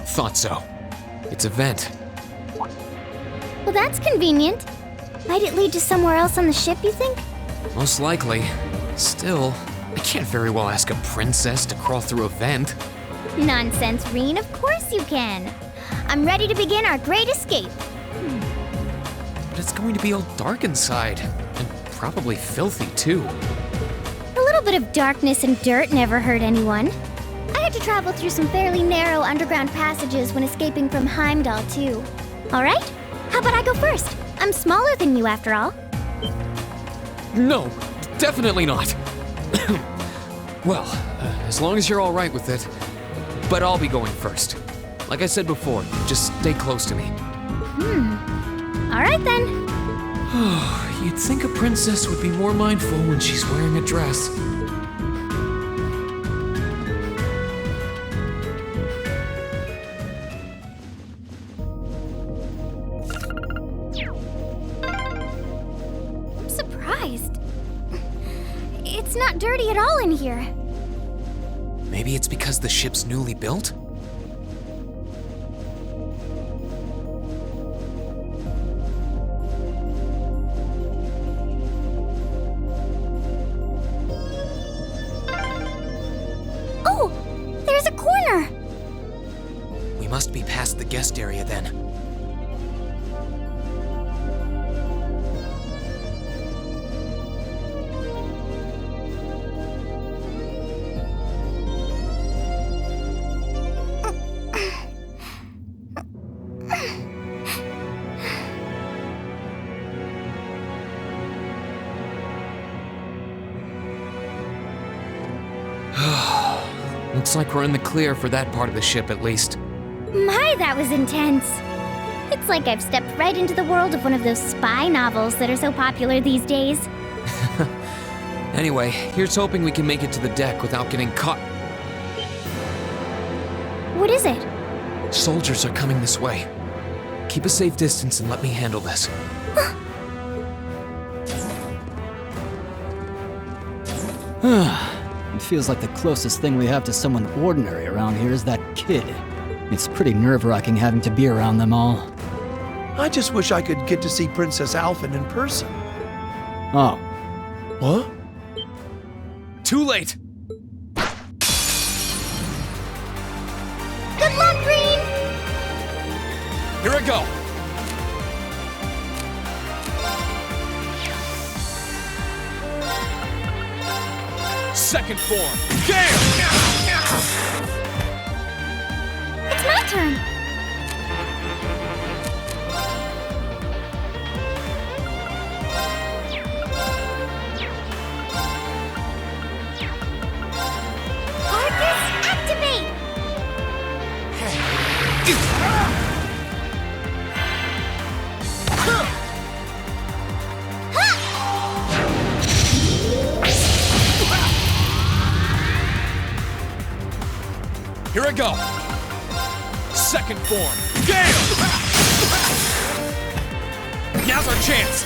Thought so. It's a vent. Well, that's convenient. Might it lead to somewhere else on the ship, you think? Most likely. Still, I can't very well ask a princess to crawl through a vent. Nonsense, Reen. Of course you can. I'm ready to begin our great escape. But it's going to be all dark inside. And probably filthy, too. A little bit of darkness and dirt never hurt anyone. I had to travel through some fairly narrow underground passages when escaping from Heimdall, too. All right? How about I go first? I'm smaller than you, after all. No, definitely not. Well, as long as you're all right with it. But I'll be going first. Like I said before, just stay close to me. All right, then. You'd think a princess would be more mindful when she's wearing a dress. I'm surprised. It's not dirty at all in here. Maybe it's because the ship's newly built? Oh, there's a corner. We must be past the guest area then. Looks like we're in the clear for that part of the ship at least. My, that was intense. It's like I've stepped right into the world of one of those spy novels that are so popular these days. Anyway, here's hoping we can make it to the deck without getting caught. What is it? Soldiers are coming this way. Keep a safe distance and let me handle this. It feels like the closest thing we have to someone ordinary around here is that kid. It's pretty nerve-wracking having to be around them all. I just wish I could get to see Princess Alphen in person. Oh. What? Too late! Good luck, Green! Here I go! Second form! Gale! It's my turn. Arcus, activate! Here I go! Second form! Gale! Now's our chance!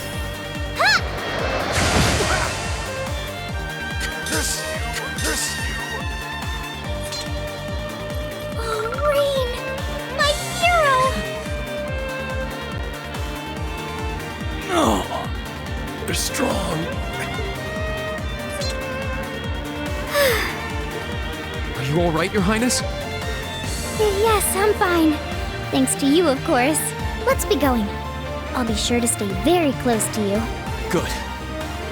Oh, Rain! My hero! Oh, they're strong. Are you all right, Your Highness? Yes, I'm fine. Thanks to you, of course. Let's be going. I'll be sure to stay very close to you. Good.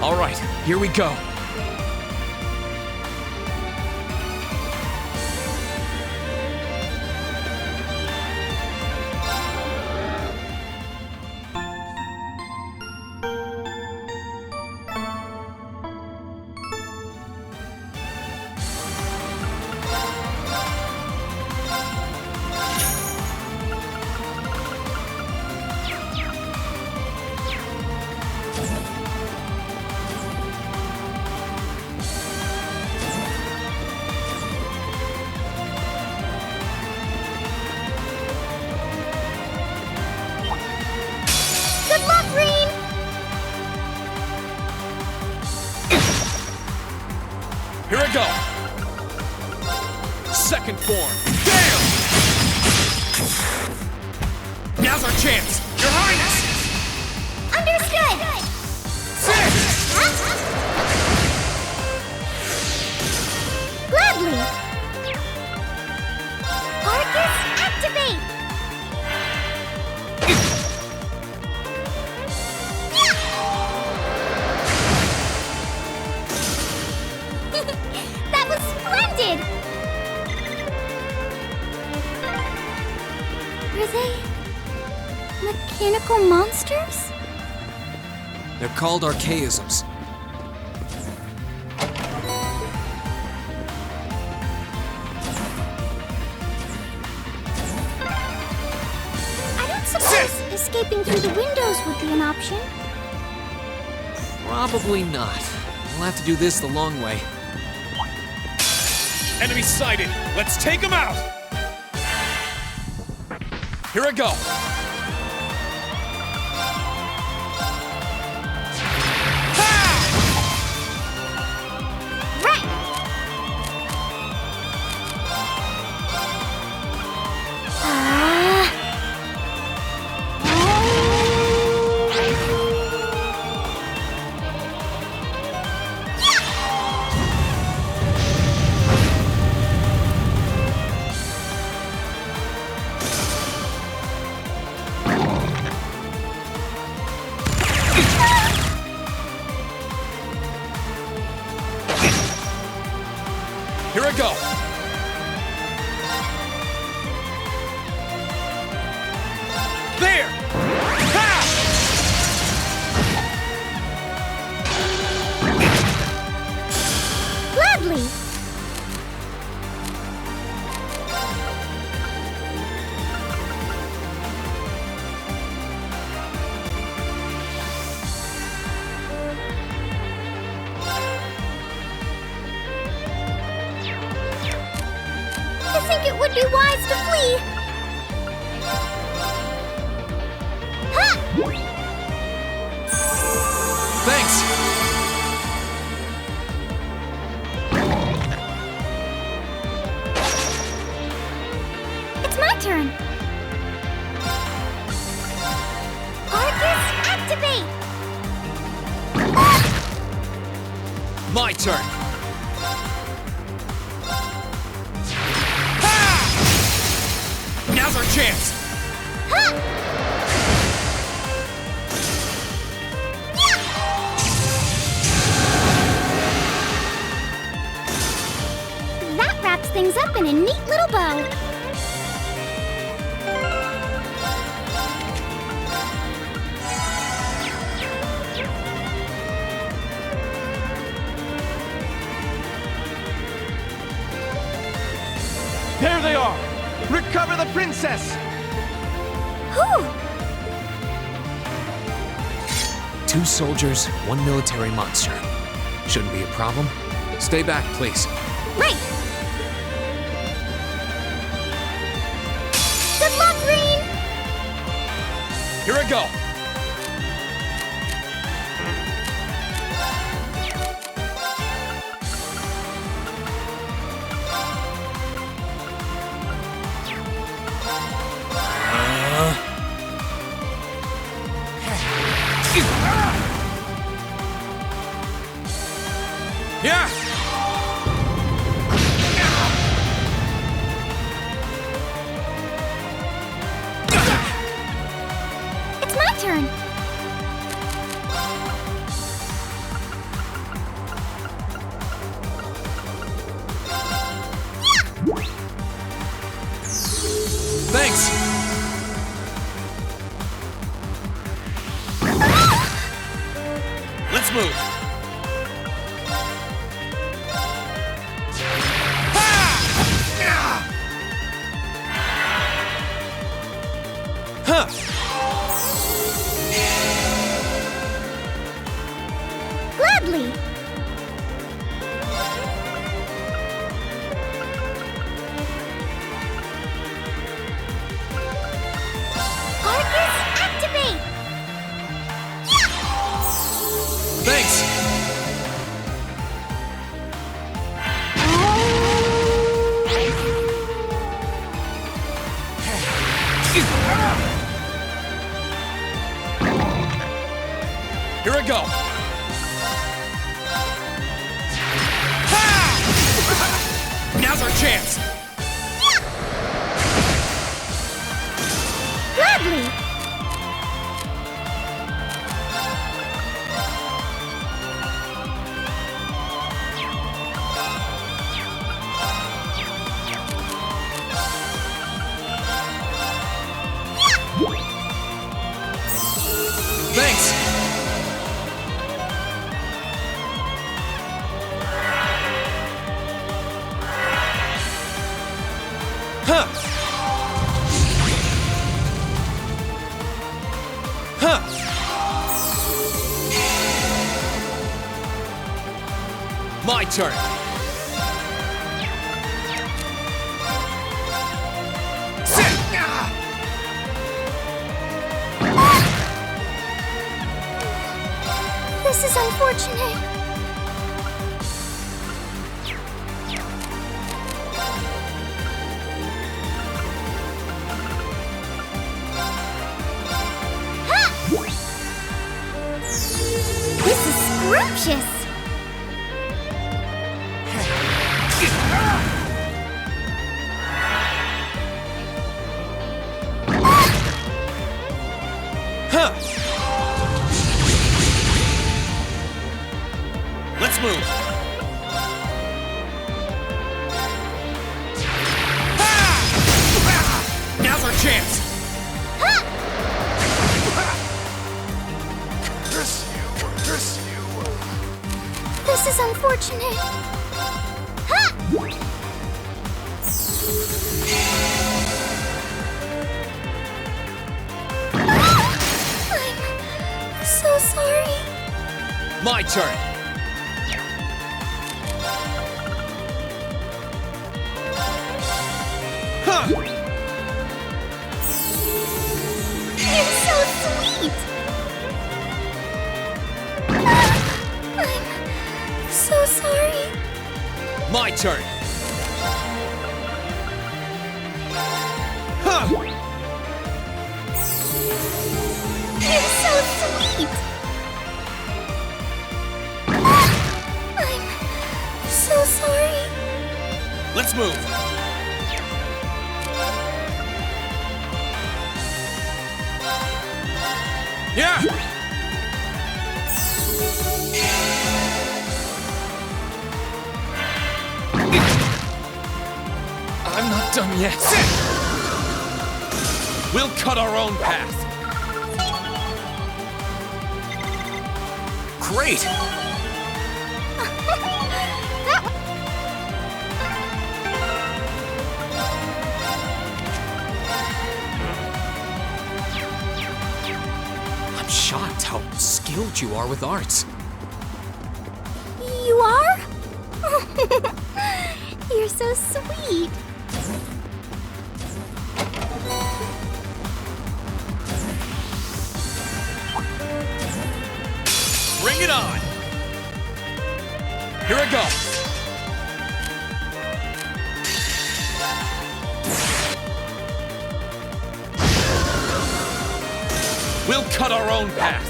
All right, here we go. second form. Damn! Now's our chance! Your Highness! Understood! Six! Gladly! Arcus, activate! That was splendid! Were they mechanical monsters? They're called archaisms. I don't suppose escaping through the windows would be an option. Probably not. We'll have to do this the long way. Enemy sighted! Let's take him out! Here I go! Right! Here I go! There! Ha! Gladly! I think it would be wise to flee. Ha! Thanks! It's my turn. Arcus, activate! My turn! Now's our chance! That wraps things up in a neat little bow. There they are! Recover the princess! Whew! 2 soldiers, 1 military monster. Shouldn't be a problem. Stay back, please. Right! Good luck, Green! Here I go! Yeah! It's my turn. Thanks! Let's move! Huh! Gladly. Arcus, activate! Thanks! chance! Gladly! Thanks! Huh! Huh! My turn! Sit! Ah! This is unfortunate. This is scrumptious. Huh! Let's move! Ah! Now's our chance! Curse you! This is unfortunate. I'm so sorry. My turn! Huh! You're so sweet. I'm so sorry. My turn! Huh! You're so sweet. I'm so sorry. Let's move! Yeah! I'm not done yet. Sit! We'll cut our own path. Great! I'm shocked how skilled you are with arts. You are? You're so sweet. Bring it on! Here I go! We'll cut our own path.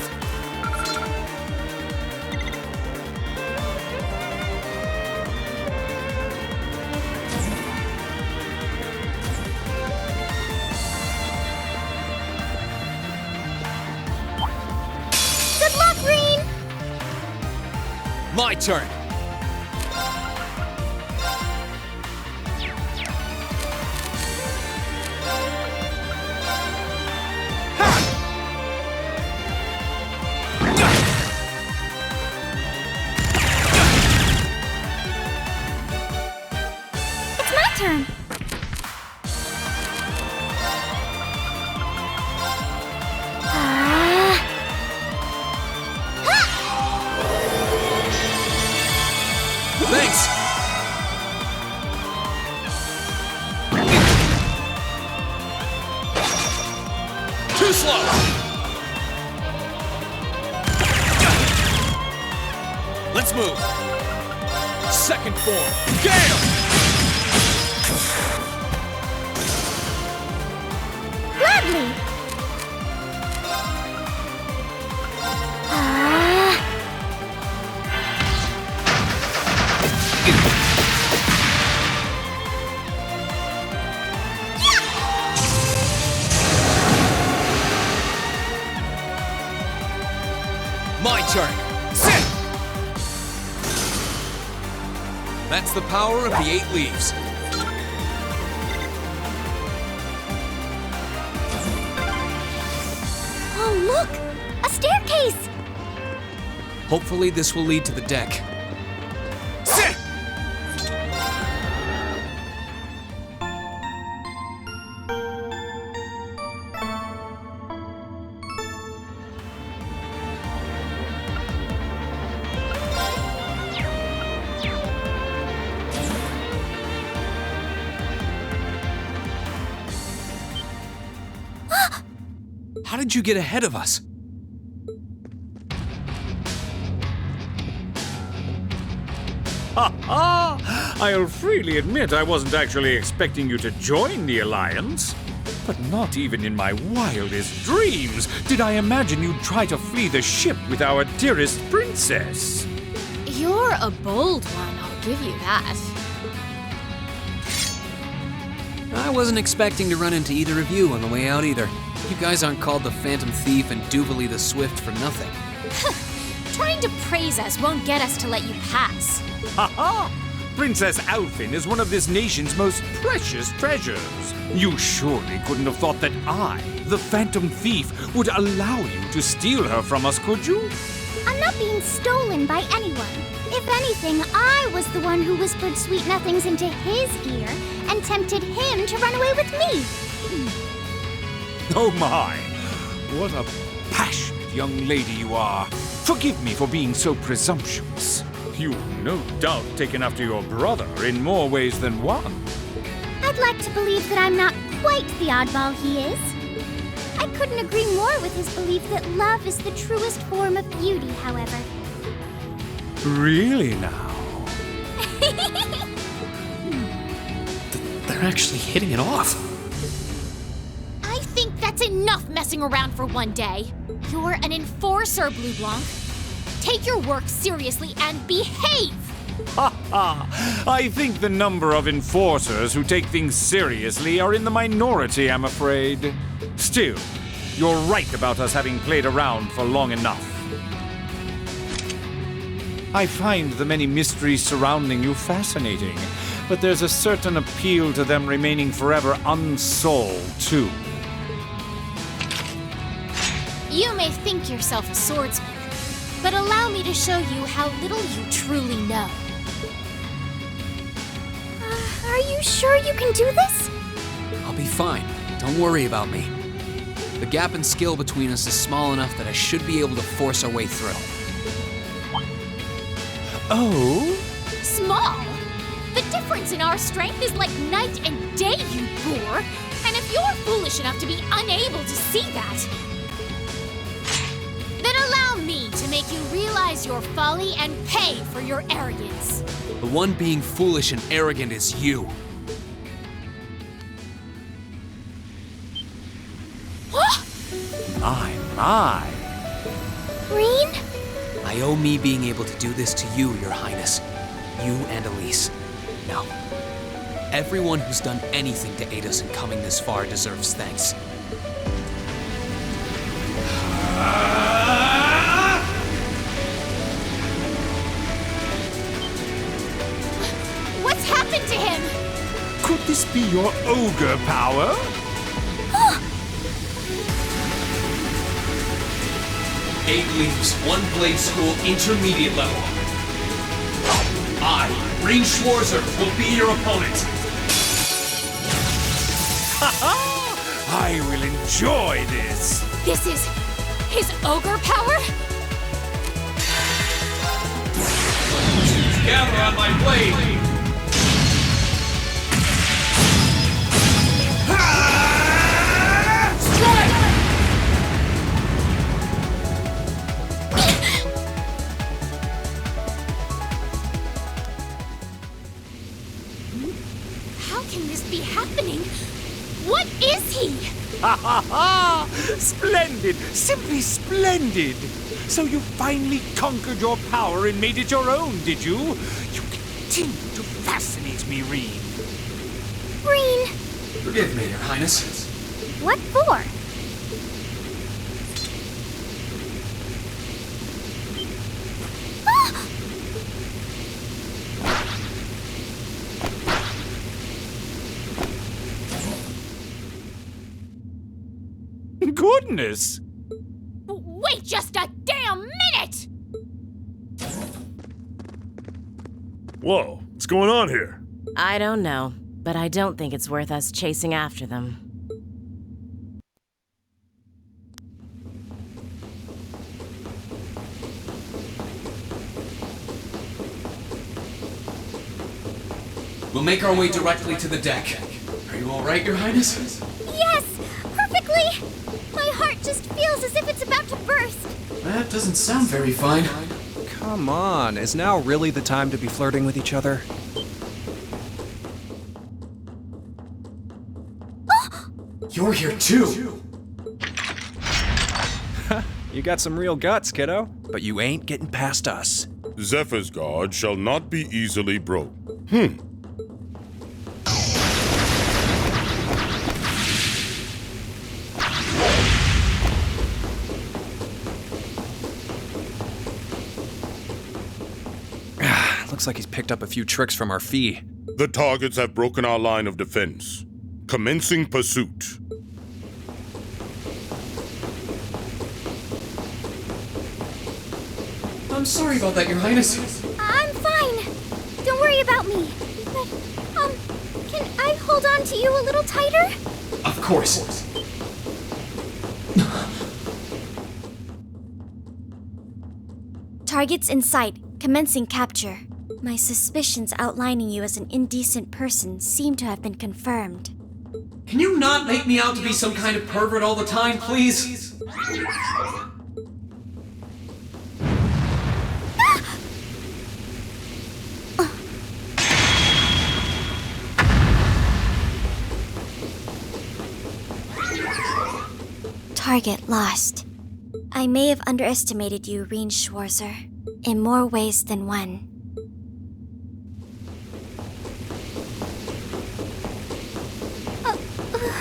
Good luck, Green. My turn. It's my turn. Thanks! Too slow! Let's move! Second form, Gale! Gladly. That's the power of the 8 leaves. Oh, look! A staircase! Hopefully this will lead to the deck. How did you get ahead of us? I'll freely admit I wasn't actually expecting you to join the Alliance. But not even in my wildest dreams did I imagine you'd try to flee the ship with our dearest princess. You're a bold one, I'll give you that. I wasn't expecting to run into either of you on the way out either. You guys aren't called the Phantom Thief and Duvalie the Swift for nothing. Trying to praise us won't get us to let you pass. Ha-ha! Princess Alfin is one of this nation's most precious treasures. You surely couldn't have thought that I, the Phantom Thief, would allow you to steal her from us, could you? I'm not being stolen by anyone. If anything, I was the one who whispered sweet nothings into his ear and tempted him to run away with me. Oh my! What a passionate young lady you are. Forgive me for being so presumptuous. You've no doubt taken after your brother in more ways than one. I'd like to believe that I'm not quite the oddball he is. I couldn't agree more with his belief that love is the truest form of beauty, however. Really now? They're actually hitting it off. I think that's enough messing around for one day. You're an enforcer, Blue Blanc. Take your work seriously and behave! Ha ha! I think the number of enforcers who take things seriously are in the minority, I'm afraid. Still, you're right about us having played around for long enough. I find the many mysteries surrounding you fascinating, but there's a certain appeal to them remaining forever unsolved, too. You may think yourself a swordsman, but allow me to show you how little you truly know. Are you sure you can do this? I'll be fine. Don't worry about me. The gap in skill between us is small enough that I should be able to force our way through. Oh? Small? The difference in our strength is like night and day, you boor! And if you're foolish enough to be unable to see that, then allow me to make you realize your folly and pay for your arrogance. The one being foolish and arrogant is you. My. Rean? I owe me being able to do this to you, Your Highness. You and Elise. Now, everyone who's done anything to aid us in coming this far deserves thanks. What's happened to him? Could this be your ogre power? 8 leaves, 1 blade school, intermediate level. I, Rean Schwarzer, will be your opponent. I will enjoy this. This is his ogre power? Gather on my blade. How can this be happening? What is he? Ha ha ha! Splendid! Simply splendid! So you finally conquered your power and made it your own, did you? You continue to fascinate me, Rean. Rean! Forgive me, Your Highness. What for? goodness! Wait just a damn minute! Whoa, what's going on here? I don't know, but I don't think it's worth us chasing after them. We'll make our way directly to the deck. Are you all right, Your Highness? Yes! Perfectly! My heart just feels as if it's about to burst. That doesn't sound very fine. Come on, is now really the time to be flirting with each other? You're here too! You got some real guts, kiddo. But you ain't getting past us. Zephyr's guard shall not be easily broke. Looks like he's picked up a few tricks from our fee. The targets have broken our line of defense. Commencing pursuit. I'm sorry about that, Your Highness. I'm fine. Don't worry about me. But, can I hold on to you a little tighter? Of course. Targets in sight. Commencing capture. My suspicions outlining you as an indecent person seem to have been confirmed. Can you not make me out to be some kind of pervert all the time, please? Target lost. I may have underestimated you, Reen Schwarzer, in more ways than one.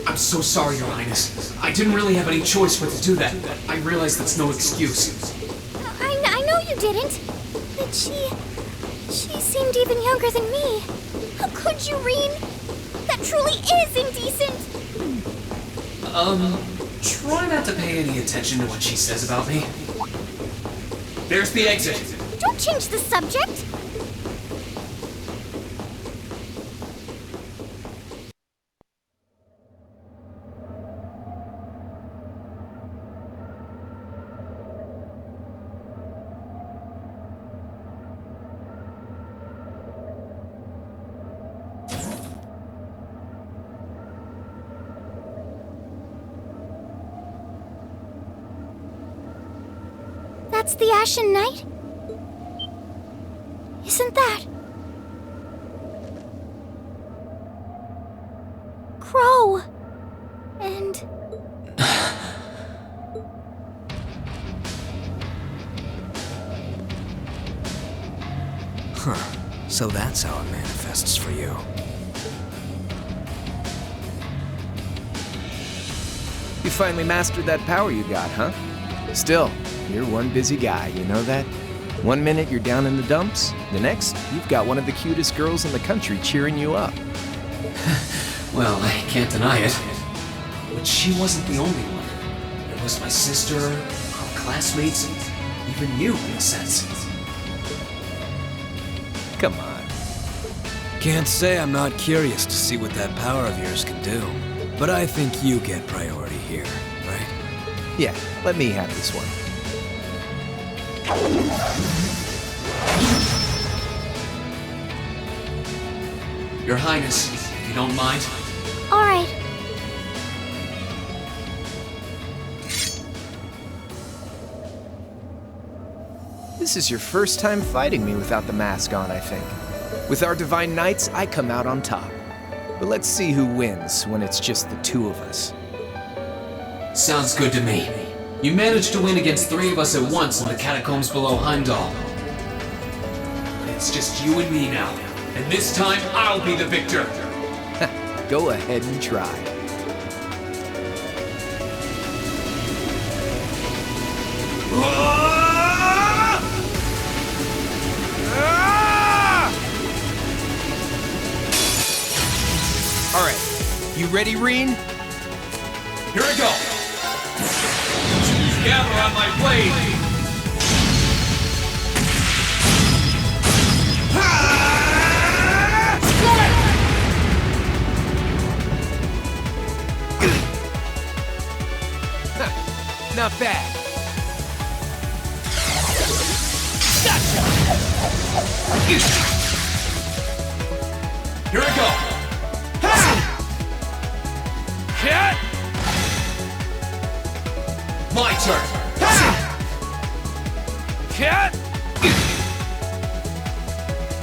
I'm so sorry, Your Highness. I didn't really have any choice but to do that. I realize that's no excuse. I know you didn't. But she seemed even younger than me. How could you, Reen? That truly is indecent. Try not to pay any attention to what she says about me. There's the exit. Don't change the subject. That's the Ashen Knight? Isn't that... Crow? And... Huh. So that's how it manifests for you. You finally mastered that power you got, huh? Still, you're one busy guy, you know that? One minute you're down in the dumps, the next, you've got one of the cutest girls in the country cheering you up. Well, I can't deny it. But she wasn't the only one. There was my sister, our classmates, and even you, in a sense. Come on. Can't say I'm not curious to see what that power of yours can do. But I think you get priority here, right? Yeah, let me have this one. Your Highness, if you don't mind. All right. This is your first time fighting me without the mask on, I think. With our Divine Knights, I come out on top. But let's see who wins when it's just the two of us. Sounds good to me. You managed to win against 3 of us at once in the catacombs below Heimdall. It's just you and me now. And this time, I'll be the victor. Go ahead and try. All right, you ready, Reen? Here I go. gather on my blade! Not bad. Gotcha! Here I go! Hit! My turn! Hit!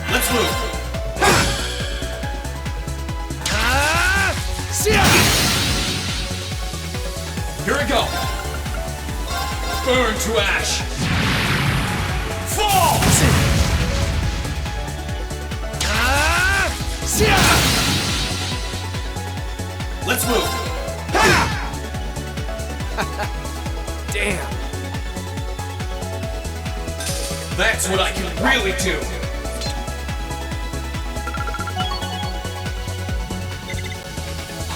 Let's move! See ya! Here I go! Burn to ash! Fall! See ya! Let's move! Damn. That's what I can really do!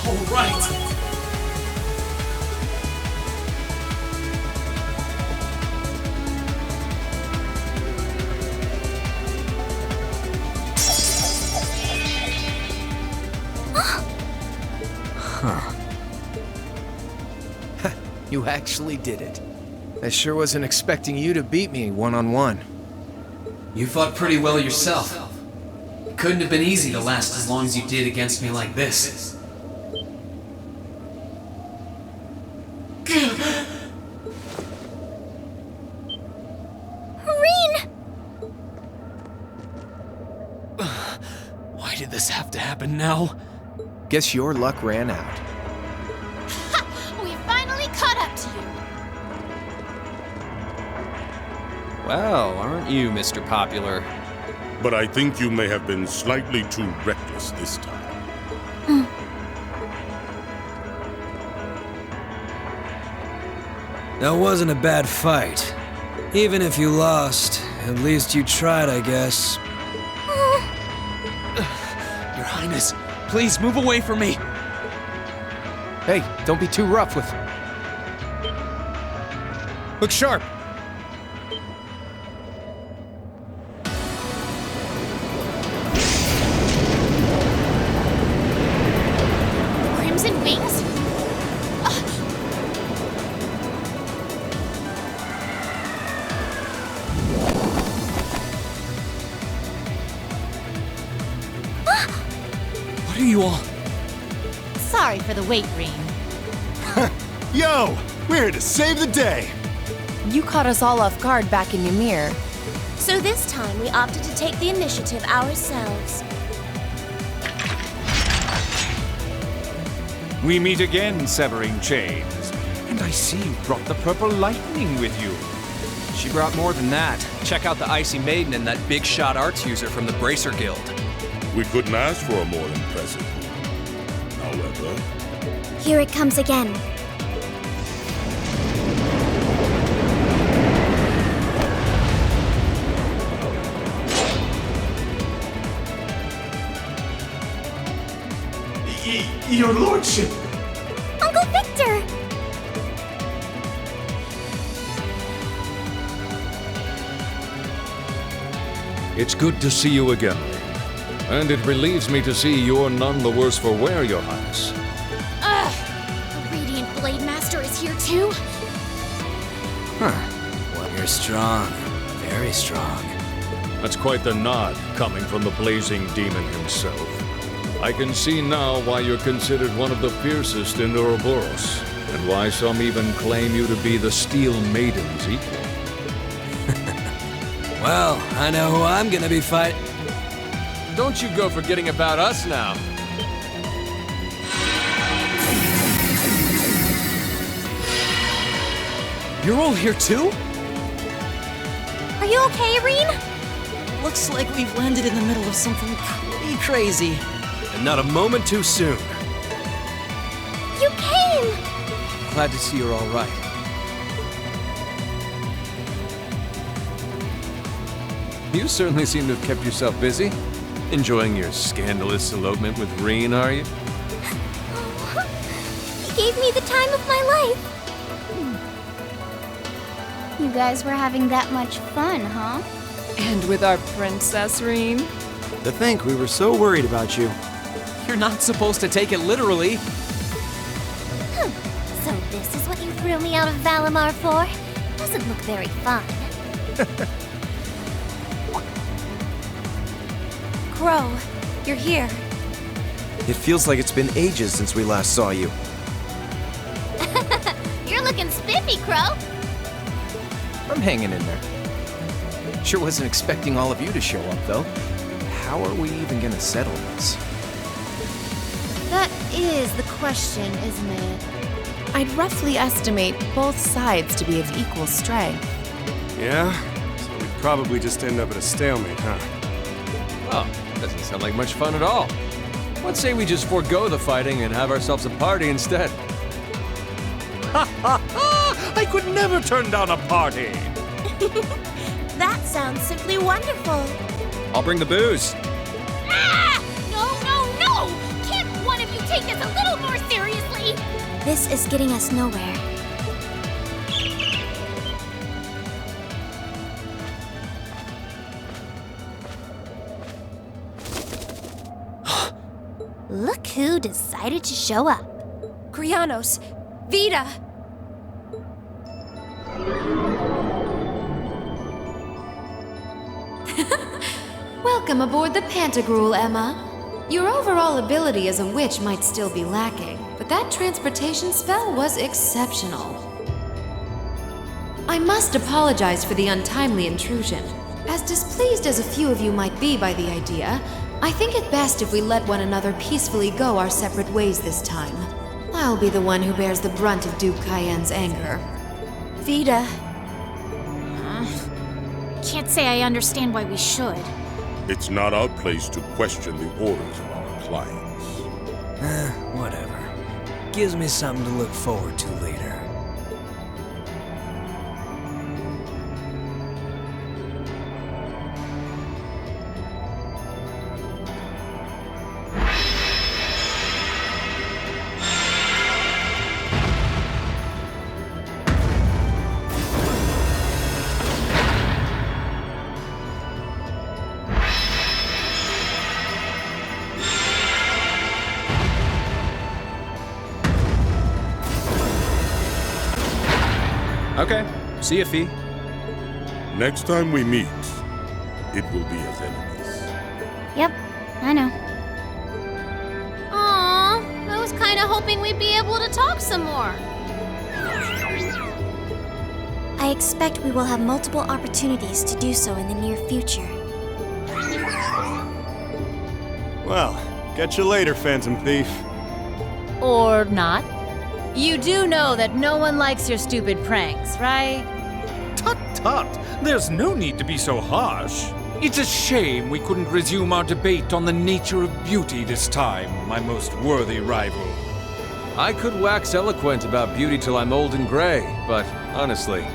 All right! You actually did it. I sure wasn't expecting you to beat me one-on-one. You fought pretty well yourself. It couldn't have been easy to last as long as you did against me like this. Rean! Why did this have to happen now? Guess your luck ran out. We finally caught up to you. Well, aren't you, Mr. Popular? But I think you may have been slightly too reckless this time. That wasn't a bad fight. Even if you lost, at least you tried, I guess. Your Highness, please move away from me. Hey, don't be too rough with... Look sharp! Crimson Wings? What are you all? Sorry for the wait, Rean. Yo, we're here to save the day. You caught us all off guard back in Ymir. So this time we opted to take the initiative ourselves. We meet again, severing chains. And I see you brought the purple lightning with you. She brought more than that. Check out the Icy Maiden and that big shot arts user from the Bracer Guild. We couldn't ask for a more impressive one. However... Here it comes again. Your lordship! Uncle Victor! It's good to see you again. And it relieves me to see you're none the worse for wear, Your Highness. Ugh! The Radiant Blade Master is here too? Well, you're strong. Very strong. That's quite the nod, coming from the blazing demon himself. I can see now why you're considered one of the fiercest in Ouroboros, and why some even claim you to be the Steel Maiden's equal. Well, I know who I'm gonna be fighting. Don't you go forgetting about us now. You're all here too? Are you okay, Rean? Looks like we've landed in the middle of something pretty crazy. And not a moment too soon. You came! Glad to see you're all right. You certainly seem to have kept yourself busy. Enjoying your scandalous elopement with Rean, are you? He gave me the time of my life. You guys were having that much fun, huh? And with our princess, Reem? To think we were so worried about you. You're not supposed to take it literally. So this is what you threw me out of Valimar for? Doesn't look very fun. Crow, you're here. It feels like it's been ages since we last saw you. You're looking spiffy, Crow. I'm hanging in there. Sure wasn't expecting all of you to show up, though. How are we even gonna settle this? That is the question, isn't it? I'd roughly estimate both sides to be of equal strength. Yeah? So we'd probably just end up at a stalemate, huh? Oh, doesn't sound like much fun at all. Let's say we just forego the fighting and have ourselves a party instead. Ha ha ha! I could never turn down a party! That sounds simply wonderful. I'll bring the booze. Ah! No! Can't one of you take this a little more seriously? This is getting us nowhere. Look who decided to show up. Krianos, Vita! Welcome aboard the Pantagruel, Emma. Your overall ability as a witch might still be lacking, but that transportation spell was exceptional. I must apologize for the untimely intrusion. As displeased as a few of you might be by the idea, I think it best if we let one another peacefully go our separate ways this time. I'll be the one who bears the brunt of Duke Cayenne's anger. Vita. Can't say I understand why we should. It's not our place to question the orders of our clients. Whatever. Gives me something to look forward to later. Okay, see ya, Fee. Next time we meet, it will be as enemies. Yep, I know. Aww, I was kinda hoping we'd be able to talk some more. I expect we will have multiple opportunities to do so in the near future. Well, catch you later, Phantom Thief. Or not. You do know that no one likes your stupid pranks, right? Tut tut! There's no need to be so harsh. It's a shame we couldn't resume our debate on the nature of beauty this time, my most worthy rival. I could wax eloquent about beauty till I'm old and gray, but honestly,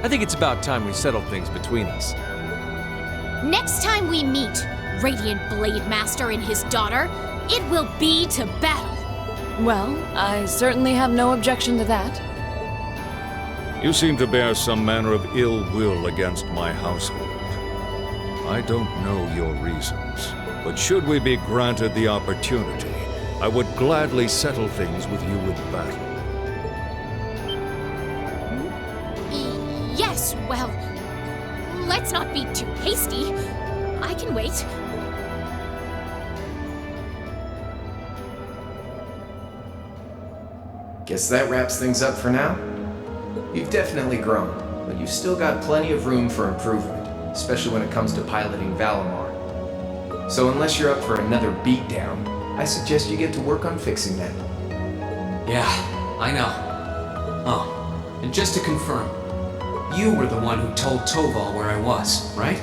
I think it's about time we settled things between us. Next time we meet, Radiant Blade Master and his daughter, it will be to battle. Well, I certainly have no objection to that. You seem to bear some manner of ill will against my household. I don't know your reasons, but should we be granted the opportunity, I would gladly settle things with you in battle. Yes, well, let's not be too hasty. I can wait. Guess that wraps things up for now. You've definitely grown, but you've still got plenty of room for improvement, especially when it comes to piloting Valimar. So unless you're up for another beatdown, I suggest you get to work on fixing that. Yeah, I know. Oh, and just to confirm, you were the one who told Toval where I was, right?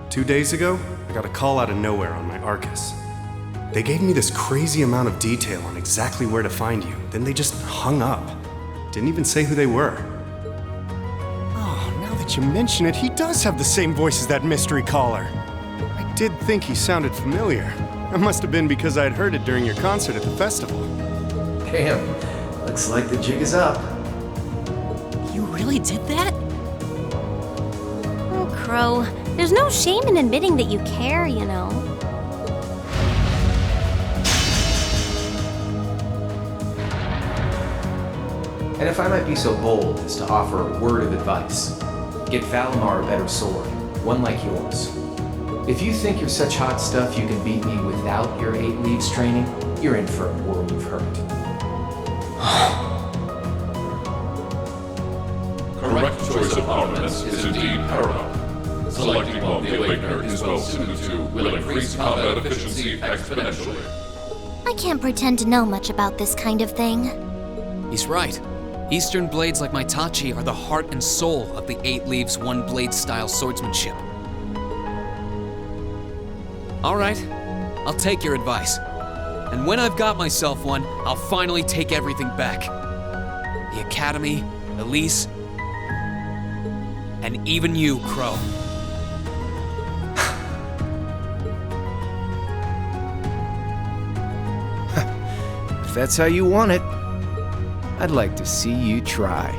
2 days ago, I got a call out of nowhere on my Arcus. They gave me this crazy amount of detail on exactly where to find you, then they just hung up. Didn't even say who they were. Oh, now that you mention it, he does have the same voice as that mystery caller. I did think he sounded familiar. That must have been because I'd heard it during your concert at the festival. Damn, looks like the jig is up. You really did that? Oh, Crow, there's no shame in admitting that you care, you know. And if I might be so bold as to offer a word of advice, get Valimar a better sword, one like yours. If you think you're such hot stuff you can beat me without your 8 leaves training, you're in for a world of hurt. Correct choice of armaments is indeed paramount. Selecting one the Awakener is well suited to will increase combat efficiency exponentially. I can't pretend to know much about this kind of thing. He's right. Eastern blades like my Tachi are the heart and soul of the 8 Leaves 1 blade style swordsmanship. Alright, I'll take your advice. And when I've got myself one, I'll finally take everything back. The Academy, Elise, and even you, Crow. If that's how you want it, I'd like to see you try.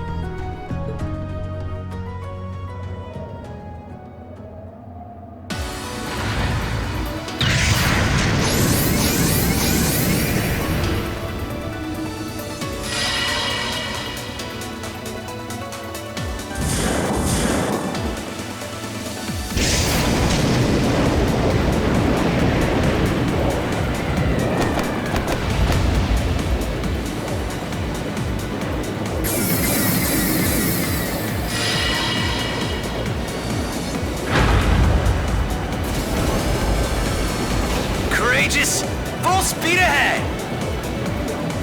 Full speed ahead!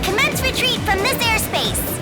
Commence retreat from this airspace.